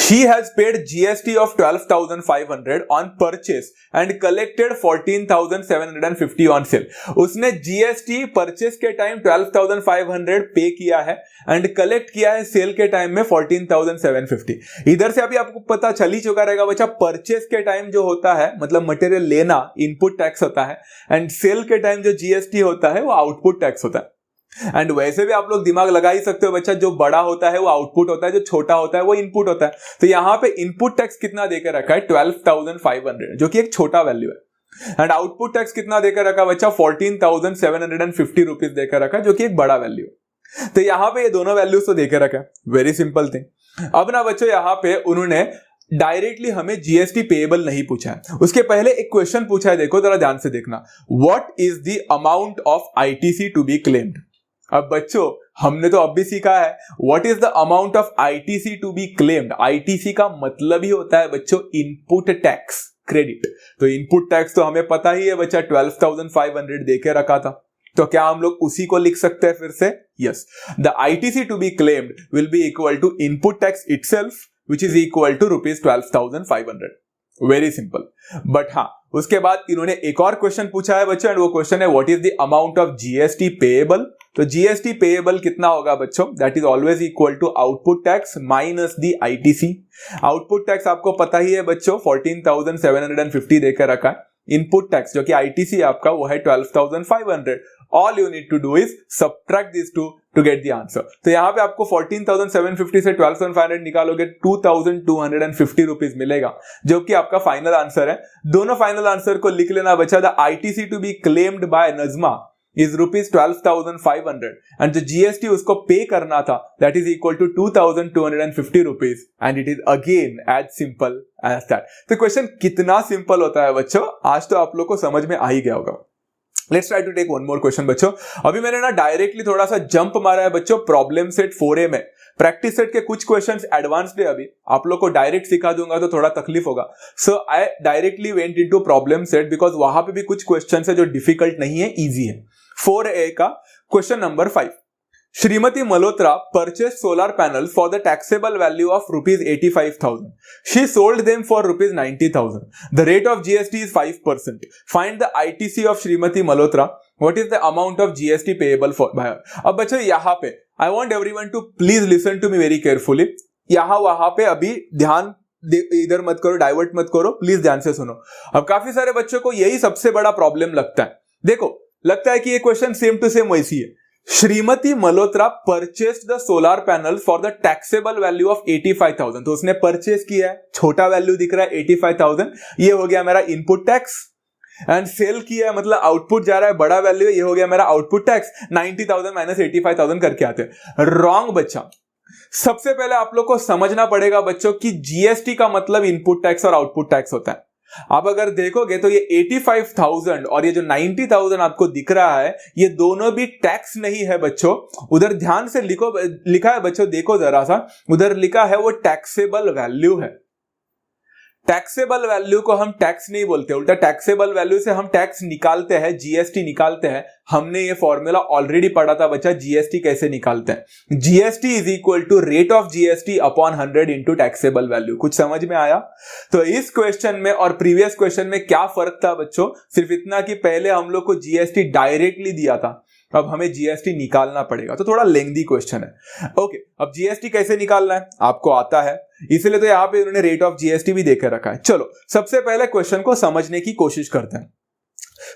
she has paid GST of 12,500 on purchase and collected 14,750 on sale. उसने GST परचेस के टाइम 12,500 पे किया है एंड कलेक्ट किया है सेल के टाइम में 14,750। इधर से अभी आपको पता चल ही चुका रहेगा बच्चा, परचेस के टाइम जो होता है मतलब मटेरियल लेना इनपुट टैक्स होता है, एंड सेल के टाइम जो GST होता है वो आउटपुट टैक्स होता है। एंड वैसे भी आप लोग दिमाग लगा ही सकते हो बच्चा, जो बड़ा होता है वो आउटपुट होता है, जो छोटा होता है वो इनपुट होता है। तो यहां पे इनपुट टैक्स कितना देकर रखा है? 12,500, जो कि एक छोटा वैल्यू है, एंड आउटपुट टैक्स कितना देकर रखा बच्चा? 14,750 रुपीज देकर रखा, जो कि एक बड़ा वैल्यू है। तो यहां पे ये दोनों वैल्यूज तो देकर रखा है। Very simple thing. अब ना बच्चों यहां पे उन्होंने डायरेक्टली हमें जीएसटी पेएबल नहीं पूछा है, उसके पहले एक क्वेश्चन पूछा है, देखो जरा ध्यान से देखना, what is the amount of ITC to be claimed. अब बच्चों हमने तो अब भी सीखा है what is the amount of ITC to be claimed. ITC का मतलब ही होता है बच्चों इनपुट टैक्स क्रेडिट। तो इनपुट टैक्स तो हमें पता ही है बच्चा, 12,500 देके रखा था। तो क्या हम लोग उसी को लिख सकते हैं फिर से? Yes, the ITC to be claimed will be equal to input tax itself which is equal to ₹12,500. Very simple. But हाँ, उसके बाद इन्होंने एक और क्वेश्चन पूछा है बच्चों, एंड वो क्वेश्चन है what is the amount of GST payable. तो GST पेएबल कितना होगा बच्चों? That is always equal to output tax minus the ITC. Output tax आपको पता ही है बच्चों 14,750 देकर रखा है. इनपुट टैक्स जो कि ITC आपका वो है 12,500. All you need to do is subtract this to get the answer. तो यहाँ पे आपको 14,750 से 12,500 निकालोगे 2,250 रुपीज मिलेगा, जो कि आपका फाइनल आंसर है. दोनों फाइनल आंसर को लिख लेना बच्चा. The ITC to be claimed by Najma is ₹12,500 and जो GST उसको पे करना था that is equal to 2,250 rupees and it is again as simple as that. तो क्वेश्चन कितना सिंपल होता है बच्चों, आज तो आप लोग को समझ में आ ही गया होगा. Let's try to take one more question बच्चों. अभी मैंने ना डायरेक्टली थोड़ा सा जंप मारा है बच्चों प्रॉब्लम सेट 4A में. प्रैक्टिस सेट के कुछ क्वेश्चंस एडवांस्ड है, अभी आप लोग को डायरेक्ट सिखा दूंगा तो थोड़ा तकलीफ होगा. So I directly went into problem set because वहां पे भी कुछ क्वेश्चंस है जो डिफिकल्ट नहीं है, इजी है. 4A का question number 5. Srimati Malhotra purchased solar panels for the taxable value of ₹85,000. She sold them for ₹90,000. The rate of GST is 5%. Find the ITC of Srimati Malhotra. What is the amount of GST payable for buyer? अब बच्चों यहाँ पे I want everyone to please listen to me very carefully. यहाँ वहां पे अभी ध्यान इधर मत करो, डाइवर्ट मत करो, प्लीज ध्यान से सुनो. अब काफी सारे बच्चों को यही सबसे बड़ा प्रॉब्लम लगता है. देखो, लगता है कि ये क्वेश्चन सेम टू सेम वैसी है. Shrimati Malhotra purchased the solar panel for the taxable value of 85,000. तो उसने परचेस किया है, छोटा वैल्यू दिख रहा है 85,000, ये हो गया मेरा इनपुट टैक्स. एंड सेल किया है मतलब आउटपुट जा रहा है, बड़ा वैल्यू, ये हो गया मेरा आउटपुट टैक्स. 90,000 माइनस 85,000 करके आते हैं. रॉन्ग बच्चा. सबसे पहले आप लोग को समझना पड़ेगा बच्चों कि GST का मतलब इनपुट टैक्स और आउटपुट टैक्स होता है. आप अगर देखोगे तो ये 85,000 और ये जो 90,000 आपको दिख रहा है, ये दोनों भी टैक्स नहीं है बच्चों. उधर ध्यान से लिखा है बच्चों, देखो जरा सा, उधर लिखा है वो टैक्सेबल वैल्यू है. टैक्सेबल वैल्यू को हम टैक्स नहीं बोलते, उल्टा टैक्सेबल वैल्यू से हम टैक्स निकालते हैं, GST निकालते हैं. हमने ये फॉर्मूला ऑलरेडी पढ़ा था बच्चा, GST कैसे निकालते हैं. GST is equal to rate of GST upon 100 into taxable value. कुछ समझ में आया? तो इस क्वेश्चन में और प्रीवियस क्वेश्चन में क्या फर्क था बच्चों? सिर्फ इतना कि पहले हम लोग को GST डायरेक्टली दिया था, अब हमें GST निकालना पड़ेगा. तो थोड़ा लेंथी क्वेश्चन है. ओके, अब GST कैसे निकालना है आपको आता है, इसलिए तो यहां पे उन्होंने रेट ऑफ GST भी देकर रखा है. चलो सबसे पहले क्वेश्चन को समझने की कोशिश करते हैं.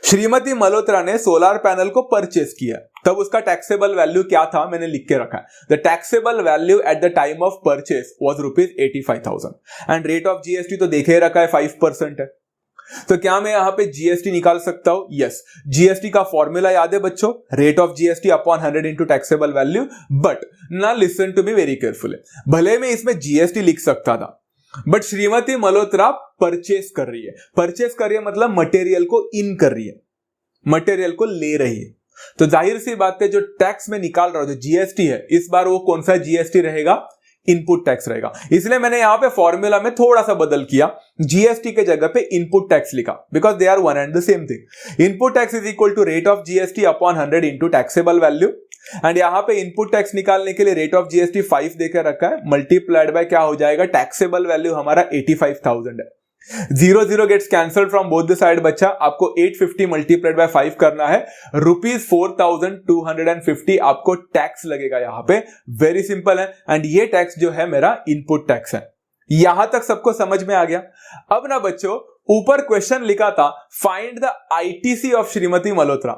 श्रीमती मल्होत्रा ने सोलर पैनल को परचेस किया, तब उसका टैक्सेबल वैल्यू क्या था मैंने लिख के रखा है. The taxable value at the time of purchase was ₹85,000 and rate of GST तो देखे रखा है 5% है. तो क्या मैं यहां पे GST निकाल सकता हूं? यस. GST का फॉर्मूला याद है बच्चों, rate of GST upon 100 into taxable value. But ना listen to me very carefully. भले मैं इसमें GST लिख सकता था, बट श्रीमती मल्होत्रा परचेस कर रही है. परचेस कर रही है मतलब मटेरियल को इन कर रही है, मटेरियल को ले रही है. तो जाहिर सी बात है जो टैक्स में निकाल रहा हूं, जो GST है, इस बार वो कौन सा GST रहेगा? इनपुट टैक्स रहेगा. इसलिए मैंने यहां पे फॉर्मूला में थोड़ा सा बदल किया, GST के जगह पे इनपुट टैक्स लिखा, because they are one and the same thing. Input tax is equal to rate of GST upon 100 into taxable value. And यहां पे इनपुट टैक्स निकालने के लिए रेट ऑफ GST 5 देकर रखा है, मल्टीप्लाइड बाय क्या हो जाएगा? टैक्सेबल वैल्यू हमारा 85,000 है. 0 gets cancelled from both the side बच्चा. आपको 850 मल्टीप्लाइड बाय 5 करना है, ₹4,250 आपको टैक्स लगेगा यहां पे. वेरी सिंपल है. एंड ये टैक्स जो है मेरा इनपुट टैक्स है. यहां तक सबको समझ में आ गया? अब ना बच्चों, ऊपर क्वेश्चन लिखा था find the ITC of Shrimati Malhotra.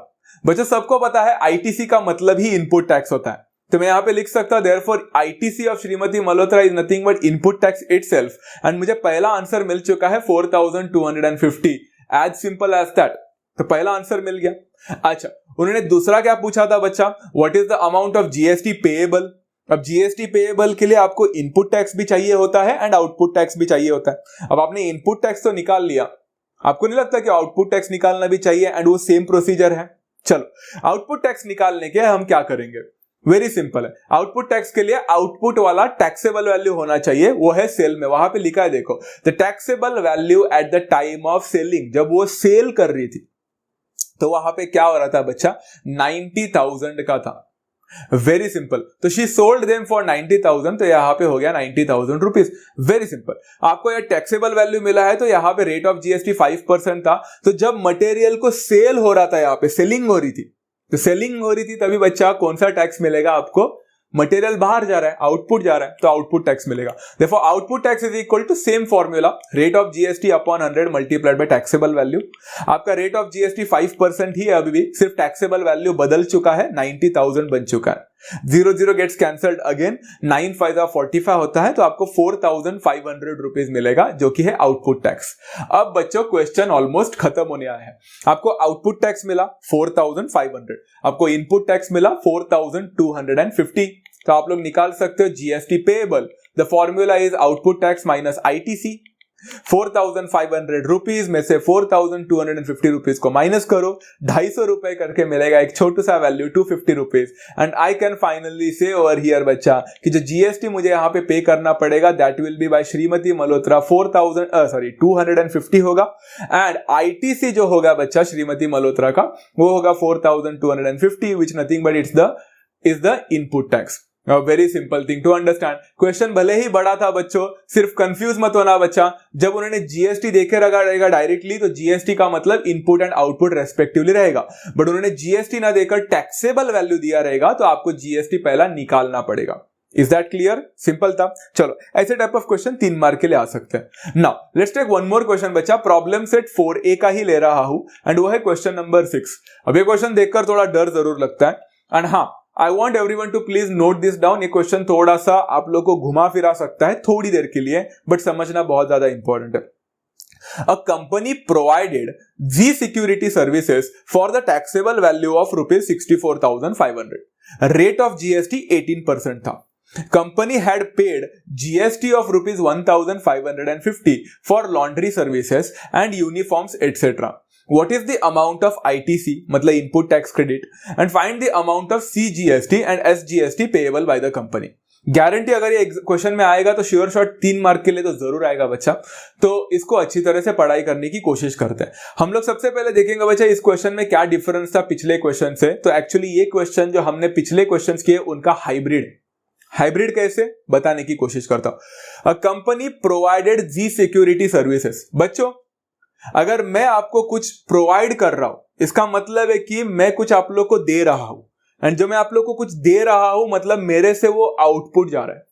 बच्चों सबको पता है ITC का मतलब ही इनपुट टैक्स होता है. तो मैं यहां पे लिख सकता हूं therefore ITC of Shrimati Malhotra is nothing but input tax itself. And मुझे पहला आंसर मिल चुका है 4,250. As simple as that. तो पहला आंसर मिल गया. अच्छा, उन्होंने दूसरा क्या पूछा था बच्चा? What is the amount of GST payable. अब GST पेएबल के लिए आपको इनपुट टैक्स भी चाहिए होता है एंड आउटपुट टैक्स भी चाहिए होता है. अब आपने इनपुट टैक्स तो निकाल लिया, आपको नहीं लगता कि आउटपुट टैक्स निकालना भी चाहिए? एंड वो सेम प्रोसीजर है. चलो, आउटपुट टैक्स निकालने के हम क्या करेंगे? वेरी सिंपल है. आउटपुट टैक्स के लिए आउटपुट वाला टैक्सेबल वैल्यू होना चाहिए, वो है सेल में. वहां पे लिखा है देखो, the taxable value at the time of selling. जब वो सेल कर रही थी तो वहां पे क्या हो रहा था बच्चा, 90,000 का था। Very simple. तो शी सोल्ड देम फॉर 90,000, तो यहां पे हो गया 90,000 रुपीज। Very simple. आपको यह टैक्सेबल वैल्यू मिला है, तो यहां पे रेट ऑफ जीएसटी 5% था। तो जब मटेरियल को सेल हो रहा था, यहां पे सेलिंग हो रही थी, तो सेलिंग हो रही थी तभी बच्चा कौन सा टैक्स मिलेगा आपको, मटेरियल बाहर जा रहा है, आउटपुट जा रहा है, तो आउटपुट टैक्स मिलेगा। Therefore output tax is equal to same formula, rate of GST upon 100 multiplied by taxable value. आपका रेट ऑफ जीएसटी 5% ही है अभी भी, सिर्फ टैक्सेबल वैल्यू बदल चुका है, 90,000 बन चुका है। 0 गेट्स कैंसल्ड अगेन, 9 5 45 होता है, तो आपको 4,500 रुपीज मिलेगा, जो कि है आउटपुट टैक्स। अब बच्चों क्वेश्चन ऑलमोस्ट खत्म होने आया है। आपको आउटपुट टैक्स मिला 4,500, आपको इनपुट टैक्स मिला 4,250, तो आप लोग निकाल सकते हो GST payable. The formula is output tax minus ITC. 4,500 rupees में से 4,250 रुपीज को माइनस करो, 250 रुपए करके मिलेगा एक छोटा सा value 250 rupees. And I can finally से ओवर हियर बच्चा कि जो जीएसटी मुझे यहाँ पे पे करना पड़ेगा that will be by Shrimati Malhotra 250 होगा। एंड आईटीसी जो होगा बच्चा श्रीमती मल्होत्रा का, वो होगा 4,250, which nothing but is the input tax. Very simple thing to understand. Question भले ही बड़ा था बच्चों, सिर्फ कंफ्यूज मत होना बच्चा। जब उन्होंने जीएसटी देखे रहेगा डायरेक्टली, तो जीएसटी का मतलब इनपुट एंड आउटपुट रेस्पेक्टिवली रहेगा, बट उन्होंने जीएसटी ना देकर टैक्सेबल वैल्यू दिया रहेगा, तो आपको जीएसटी पहला निकालना पड़ेगा। Is that clear? सिंपल था। चलो ऐसे टाइप ऑफ क्वेश्चन 3 मार्क के लिए आ सकते हैं। Now let's take one more question बच्चा, प्रॉब्लम सेट 4A का ही ले रहा हूं, एंड वो है क्वेश्चन नंबर 6। अब ये क्वेश्चन देखकर थोड़ा डर जरूर लगता है, एंड हाँ I want everyone to please note this down। ये क्वेश्चन थोड़ा सा आप लोग को घुमा फिरा सकता है थोड़ी देर के लिए, बट समझना बहुत ज्यादा इंपॉर्टेंट है। A company provided G security services for the taxable value of rupees 64,500. Rate of GST 18% था। Company had paid GST of rupees 1,550 for laundry services and uniforms etc. What is the amount of ITC मतलब input tax credit, and find the amount of CGST and SGST payable by the company। Guarantee अगर ये क्वेश्चन में आएगा तो श्योर शॉट 3 मार्क के लिए तो जरूर आएगा बच्चा। तो इसको अच्छी तरह से पढ़ाई करने की कोशिश करते हैं हम लोग। सबसे पहले देखेंगे बच्चा इस क्वेश्चन में क्या डिफरेंस था पिछले क्वेश्चन से। तो एक्चुअली ये क्वेश्चन जो हमने पिछले क्वेश्चन किए उनका हाइब्रिड कैसे बताने की कोशिश करता हूं। A company provided G security services. बच्चों अगर मैं आपको कुछ प्रोवाइड कर रहा हूं, इसका मतलब है कि मैं कुछ आप लोग को दे रहा हूं, एंड जो मैं आप लोग को कुछ दे रहा हूं मतलब मेरे से वो आउटपुट जा रहा है।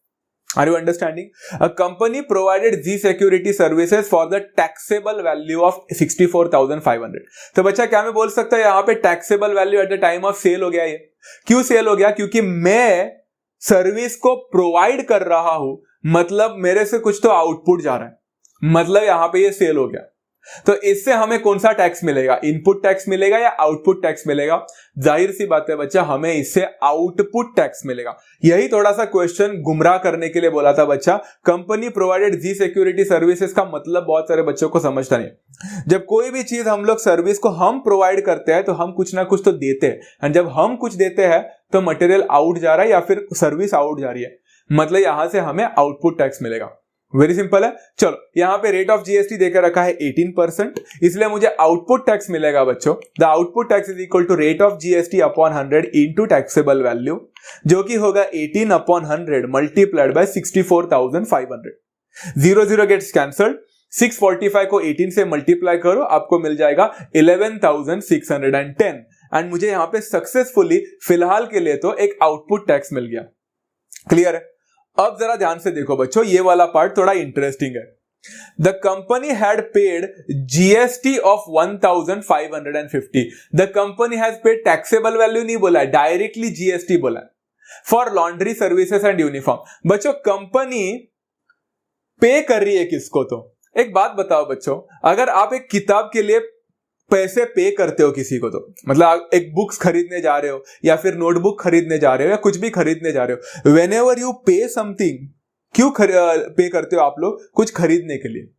Are you understanding? A company provided G security services for the taxable value of 64,500। तो बच्चा क्या मैं बोल सकता है यहां पे taxable value at the time of sale हो गया। ये क्यों सेल हो गया? क्योंकि मैं सर्विस को प्रोवाइड कर रहा हूं, मतलब मेरे से कुछ तो आउटपुट जा रहा है, मतलब यहां पे ये सेल हो गया। तो इससे हमें कौन सा टैक्स मिलेगा? इनपुट टैक्स मिलेगा या आउटपुट टैक्स मिलेगा? जाहिर सी बात है बच्चा, हमें इससे आउटपुट टैक्स मिलेगा। यही थोड़ा सा क्वेश्चन गुमराह करने के लिए बोला था बच्चा। Company provided G security services का मतलब बहुत सारे बच्चों को समझता नहीं। जब कोई भी चीज हम लोग सर्विस को हम प्रोवाइड करते हैं तो हम कुछ ना कुछ तो देते हैं, एंड जब हम कुछ देते हैं तो मटेरियल आउट जा रहा है या फिर सर्विस आउट जा रही है, मतलब यहां से हमें आउटपुट टैक्स मिलेगा। वेरी सिंपल है। चलो यहां पे रेट ऑफ जीएसटी देकर रखा है 18%, इसलिए मुझे आउटपुट टैक्स मिलेगा बच्चों। The output tax is equal to rate of GST upon 100 into taxable value, जो कि होगा 18 upon 100 multiplied by 64,500। 0 gets cancelled. 645 को 18 से मल्टीप्लाई करो, आपको मिल जाएगा 11,610। एंड मुझे यहां पे सक्सेसफुली फिलहाल के लिए तो एक आउटपुट टैक्स मिल गया। क्लियर है? अब जरा ध्यान से देखो बच्चों, ये वाला पार्ट थोड़ा इंटरेस्टिंग है। The company had paid GST of 1,550। The company has paid taxable value नहीं बोला है, डायरेक्टली जीएसटी बोला है, for laundry services and uniform. बच्चों कंपनी पे कर रही है किसको? तो एक बात बताओ बच्चों, अगर आप एक किताब के लिए पैसे पे करते हो किसी को, तो मतलब आप एक बुक्स खरीदने जा रहे हो या फिर नोटबुक खरीदने जा रहे हो या कुछ भी खरीदने जा रहे हो, वेन एवर यू पे समथिंग, क्यों पे करते हो आप लोग? कुछ खरीदने के लिए।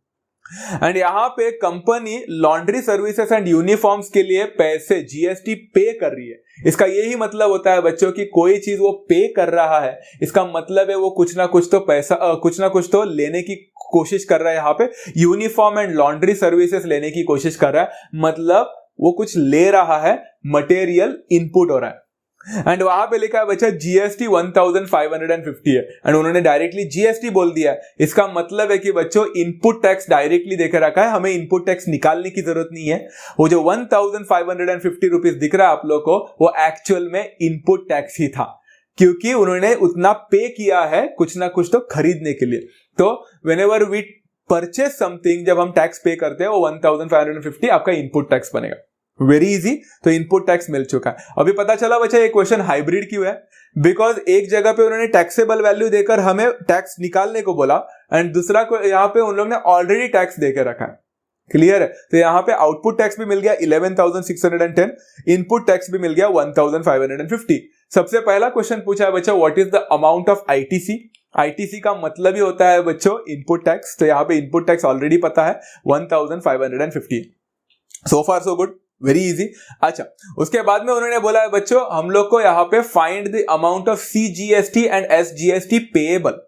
एंड यहां पे company laundry services and uniforms के लिए पैसे जीएसटी पे कर रही है। इसका यही मतलब होता है बच्चों कि कोई चीज वो पे कर रहा है, इसका मतलब है वो कुछ ना कुछ तो पैसा कुछ ना कुछ तो लेने की कोशिश कर रहा है। यहां पे यूनिफॉर्म एंड लॉन्ड्री सर्विसेज लेने की कोशिश कर रहा है, मतलब वो कुछ ले रहा है, मटेरियल इनपुट हो रहा है। एंड वहां पे लिखा है बच्चा जीएसटी 1550 है एंड उन्होंने डायरेक्टली जीएसटी बोल दिया है। इसका मतलब है कि बच्चों इनपुट टैक्स डायरेक्टली देकर रखा है, हमें इनपुट टैक्स निकालने की जरूरत नहीं है। वो जो 1550 रुपीज दिख रहा है आप लोग को, वो एक्चुअल में इनपुट टैक्स ही था, क्योंकि उन्होंने उतना पे किया है कुछ ना कुछ तो खरीदने के लिए। तो व्हेनेवर वी परचेज समथिंग, जब हम टैक्स पे करते हैं, वो 1550 आपका इनपुट टैक्स बनेगा। Very easy. तो इनपुट टैक्स मिल चुका है। अभी पता चला बच्चा ये क्वेश्चन हाइब्रिड क्यों है, बिकॉज एक जगह पे उन्होंने टैक्सेबल वैल्यू देकर हमें टैक्स निकालने को बोला एंड दूसरा को यहाँ पे उन लोग ने ऑलरेडी टैक्स देकर रखा है। क्लियर है? तो यहाँ पे आउटपुट टैक्स भी मिल गया 11,610, इनपुट टैक्स भी मिल गया 1,550। सबसे पहला क्वेश्चन पूछा है बच्चा what is the amount of ITC. ITC का मतलब ही होता है बच्चों इनपुट टैक्स। तो यहाँ पे इनपुट टैक्स ऑलरेडी पता है 1,550। सो फार सो गुड, वेरी इजी। अच्छा, उसके बाद में उन्होंने बोला है बच्चों हम लोग को यहाँ पे find the amount of CGST and SGST payable.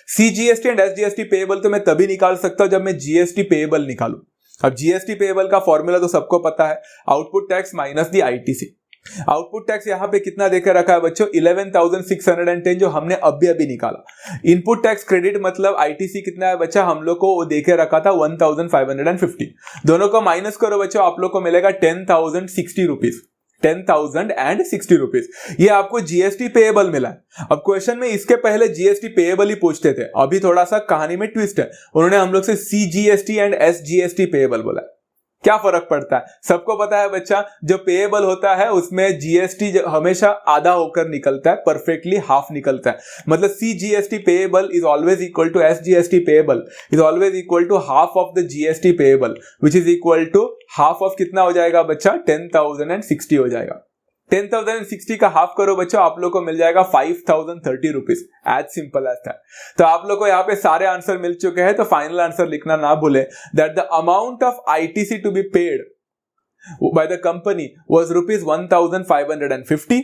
CGST and SGST payable तो मैं तभी निकाल सकता हूं जब मैं जीएसटी पेएबल निकालूं। अब जीएसटी पेएबल का फॉर्मूला तो सबको पता है, output tax minus the ITC. Output tax यहां पे कितना देकर रखा है बच्चों 11,610, जो हमने अभी निकाला। इनपुट टैक्स क्रेडिट मतलब आईटीसी कितना है बच्चा, हम लोग को वो देकर रखा था 1,550। दोनों को माइनस करो बच्चों, आप लोग को मिलेगा 10,060 रुपीज। 10,060 रुपीज, ये आपको जीएसटी पेएबल मिला है। अब क्वेश्चन में इसके पहले जीएसटी पेएबल ही पूछते थे, अभी थोड़ा सा कहानी में ट्विस्ट है, उन्होंने हम लोग से सीजीएसटी एंड एसजीएसटी पेएबल बोला। क्या फर्क पड़ता है? सबको पता है बच्चा, जो पेएबल होता है उसमें जीएसटी हमेशा आधा होकर निकलता है, परफेक्टली हाफ निकलता है। मतलब CGST payable is always equal to SGST payable is always equal to half of the GST payable, which is equal to half of कितना हो जाएगा बच्चा 10,060 हो जाएगा। 10,060 का हाफ करो बच्चों, आप लोग को मिल जाएगा 5,030 rupees. As simple as that. तो आप लोग को यहाँ पे सारे आंसर मिल चुके हैं, तो फाइनल आंसर लिखना ना भूले that the amount of ITC to be paid by the company was rupees 1,550।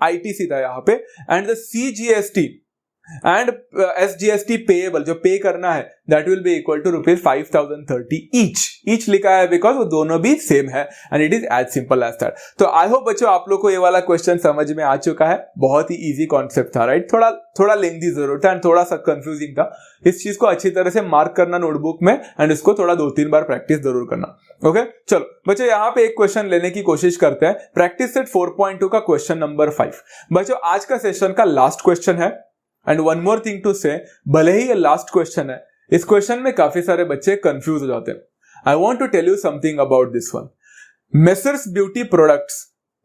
ITC था यहाँ पे, and the CGST and SGST payable जो पे करना है that will be equal to rupees 5,030 each लिखा है बिकॉज वो दोनों भी सेम है and it is as simple as that. तो आई होप बच्चों आप लोग को ये वाला क्वेश्चन समझ में आ चुका है। बहुत ही इजी कॉन्सेप्ट था, राइट? थोड़ा लेंथी जरूर था एंड थोड़ा सा कंफ्यूजिंग था। इस चीज को अच्छी तरह से मार्क करना नोटबुक में एंड इसको थोड़ा 2-3 बार प्रैक्टिस जरूर करना। ओके, चलो बच्चों यहाँ पे एक क्वेश्चन लेने की कोशिश करते हैं। प्रैक्टिस सेट 4.2 का क्वेश्चन नंबर 5। बच्चों आज का सेशन का लास्ट क्वेश्चन है and one more thing to say, भले ही ये लास्ट क्वेश्चन है, इस क्वेश्चन में काफी सारे बच्चे कंफ्यूज हो जाते हैं। I want to tell you something about this one. Messrs beauty products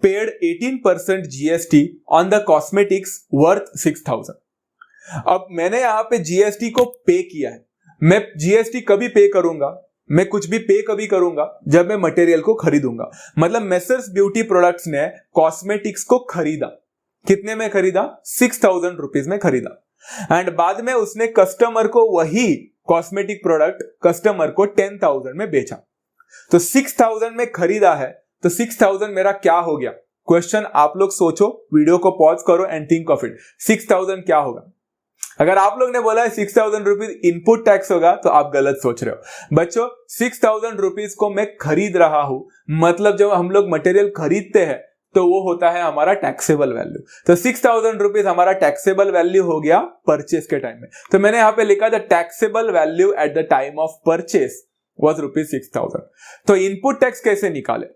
paid 18% GST on the cosmetics worth 6,000। अब मैंने यहां पे जीएसटी को पे किया है। मैं जीएसटी कभी पे करूंगा, मैं कुछ भी पे कभी करूंगा जब मैं मटेरियल को खरीदूंगा। मतलब मेसर्स ब्यूटी प्रोडक्ट्स ने कॉस्मेटिक्स को खरीदा, कितने में खरीदा? 6,000 रुपीज में खरीदा एंड बाद में उसने कस्टमर को वही कॉस्मेटिक प्रोडक्ट कस्टमर को 10,000 में बेचा। तो 6,000 में खरीदा है, तो 6,000 मेरा क्या हो गया? क्वेश्चन आप लोग सोचो, वीडियो को पॉज करो एंड थिंक ऑफ इट। 6,000 क्या होगा? अगर आप लोग ने बोला है 6,000 रुपीज इनपुट टैक्स होगा तो आप गलत सोच रहे हो बच्चों। 6,000 रुपीज को मैं खरीद रहा हूं, मतलब जब हम लोग मटेरियल खरीदते हैं तो वो होता है हमारा टैक्सेबल वैल्यू। तो 6,000 रुपीज हमारा टैक्सेबल वैल्यू हो गया परचेस के टाइम में। तो मैंने यहां पे लिखा the taxable value at the time of purchase was rupees 6,000। तो इनपुट टैक्स कैसे निकाले?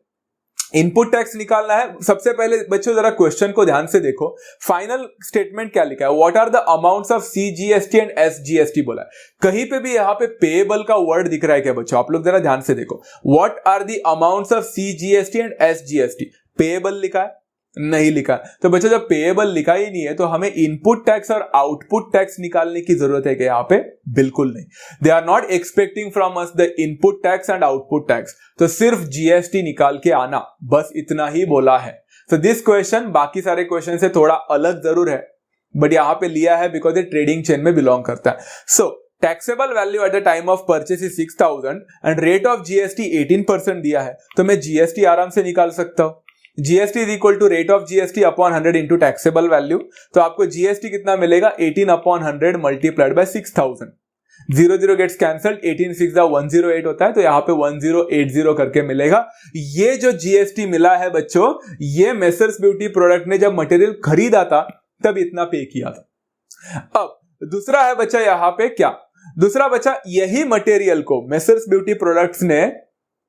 इनपुट टैक्स निकालना है, सबसे पहले बच्चों जरा क्वेश्चन को ध्यान से देखो। फाइनल स्टेटमेंट क्या लिखा है? What are the amounts of CGST and SGST बोला है। कहीं पे भी यहाँ पे पेएबल का वर्ड दिख रहा है क्या बच्चों? आप लोग जरा ध्यान से देखो। What are the amounts of CGST and SGST? Payable लिखा है? नहीं लिखा। तो बच्चों जब पेएबल लिखा ही नहीं है तो हमें इनपुट टैक्स और आउटपुट टैक्स निकालने की जरूरत है कि यहाँ पे? बिल्कुल नहीं। They are not expecting from us the input tax and output tax. तो सिर्फ जीएसटी निकाल के आना, बस इतना ही बोला है। तो दिस क्वेश्चन बाकी सारे क्वेश्चन से थोड़ा अलग जरूर है, बट यहाँ पे लिया है बिकॉज ये ट्रेडिंग चेन में बिलोंग करता है। So taxable value at the time of purchase is 6,000 and rate of GST 18% दिया है, तो मैं जीएसटी आराम से निकाल सकता हूं। GST is equal to rate of GST upon 100 into taxable value. तो आपको जीएसटी कितना मिलेगा? 18/100 मल्टीप्लाइड बाय 6,000। 0 गेट्स कैंसल्ड, 18 6 108 होता है, तो यहाँ पे 1080 करके मिलेगा। ये जो जीएसटी मिला है बच्चों, ये मेसर्स ब्यूटी प्रोडक्ट ने जब मटेरियल खरीदा था तब इतना पे किया था। अब दूसरा है बच्चा यहाँ पे क्या, दूसरा बच्चा यही मटेरियल को मेसर्स ब्यूटी प्रोडक्ट्स ने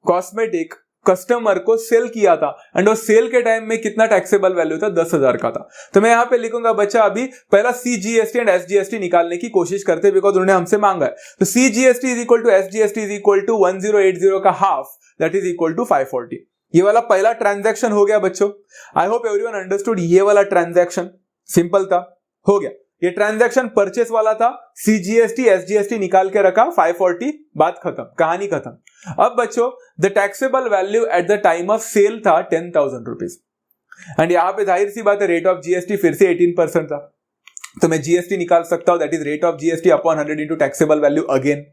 कॉस्मेटिक कस्टमर को सेल किया था, एंड वो सेल के टाइम में कितना टैक्सेबल वैल्यू था, 10,000 का था। तो मैं यहां पे लिखूंगा बच्चा अभी पहला सीजीएसटी एंड एसजीएसटी निकालने की कोशिश करते हैं, बिकॉज उन्होंने हमसे मांगा है। तो CGST is equal to SGST is equal to 1080 का हाफ, दैट इज इक्वल टू 540। ये वाला पहला ट्रांजैक्शन हो गया बच्चों। I hope everyone understood. ये वाला ट्रांजैक्शन सिंपल था, हो गया। ये ट्रांजैक्शन परचेस वाला था, सीजीएसटी एसजीएसटी निकाल के रखा, 540, बात खत्म, कहानी खत्म। अब बच्चों the taxable value at the time of sale था 10,000 रुपीज, एंड यहां पे जाहिर सी बात है रेट ऑफ जीएसटी फिर से 18% था, तो मैं जीएसटी निकाल सकता हूं, that is rate of GST upon 100 into taxable value again,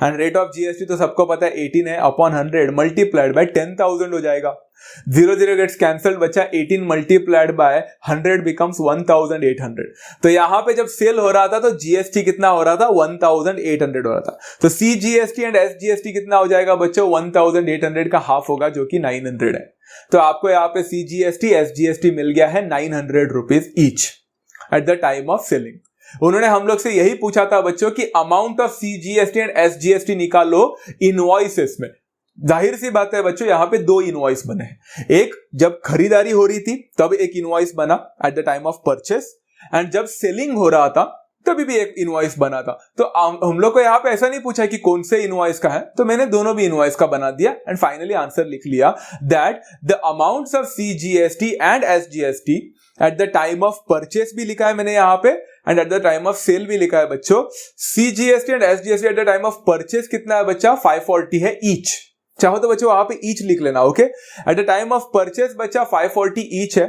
and rate of GST तो सबको पता है 18 है, अपॉन 100 मल्टीप्लाइड बाय 10,000 हो जाएगा। 0 गेट्स कैंसल्ड बचा, 18 मल्टीप्लाइड बाय 100 बिकम्स 1,800। तो यहां पे जब सेल हो रहा था तो जीएसटी कितना हो रहा था, 1,800 हो रहा था। तो सीजीएसटी एंड एसजीएसटी कितना हो जाएगा बच्चों, 1,800 का हाफ होगा, जो कि 900 है। तो आपको यहाँ पे सीजीएसटी एसजीएसटी मिल गया है 900 rupees each eight the time of selling. उन्होंने हम लोग से यही पूछा था बच्चों कि amount of CGST and SGST निकालो इनवॉइसेस में। जाहिर सी बात है बच्चों, यहां पे दो इनवॉइस बने हैं, एक जब खरीदारी हो रही थी तब एक इनवॉइस बना eight the time of purchase, and जब सेलिंग हो रहा था तभी भी एक इनवॉइस बना था। तो हम लोग को यहाँ पे ऐसा नहीं पूछा कि कौन से इनवॉइस का है, तो मैंने दोनों भी इनवॉइस का बना दिया, एंड फाइनली आंसर लिख लिया that the amounts of CGST and SGST at the time of purchase भी लिखा है मैंने यहाँ पे, and at the time of sale भी लिखा है बच्चों। CGST and SGST at the time of purchase कितना है बच्चा, 540 है ईच। चाहो तो बच्चों वहां पे ईच लिख लेना, okay. Eight the time of purchase बच्चा 540 ईच है,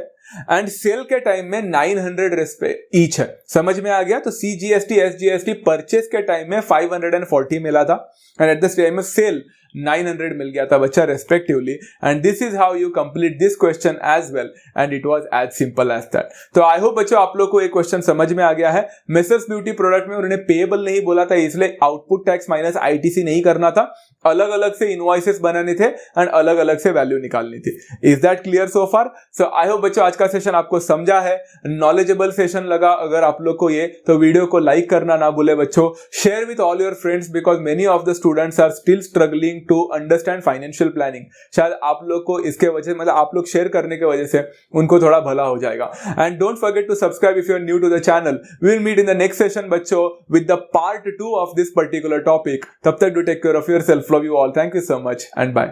एंड सेल के टाइम में 900 ईच है। समझ में आ गया। तो सीजीएसटी एसजीएसटी परचेस के टाइम में 540 मिला था, and at the time of sale 900 मिल गया था बच्चा respectively, and this is how you complete this question as well, and it was as simple as that. तो आई होप बच्चों आप लोग को एक क्वेश्चन समझ में आ गया है। मेसर्स ब्यूटी प्रोडक्ट में उन्होंने पेएबल नहीं बोला था, इसलिए आउटपुट टैक्स माइनस आईटीसी नहीं करना था, अलग अलग से इनवॉइसेस बनाने थे एंड अलग अलग से वैल्यू निकालनी थी। Is that clear so far? So I hope बच्चों आज का सेशन आपको समझा है, नॉलेजेबल सेशन लगा अगर आप लोग को ये, तो वीडियो को लाइक करना ना भूले बच्चों, share with all your friends, because many of the students are still struggling to understand financial planning. शायद आप लोग को इसके वजह, मतलब आप लोग शेयर करने की वजह से उनको थोड़ा भला हो जाएगा। And don't forget to subscribe if you are new to the channel. We will meet in the next session बच्चों with the part 2 of this particular topic. तब तक do take care of yourself, love you all, thank you so much and bye.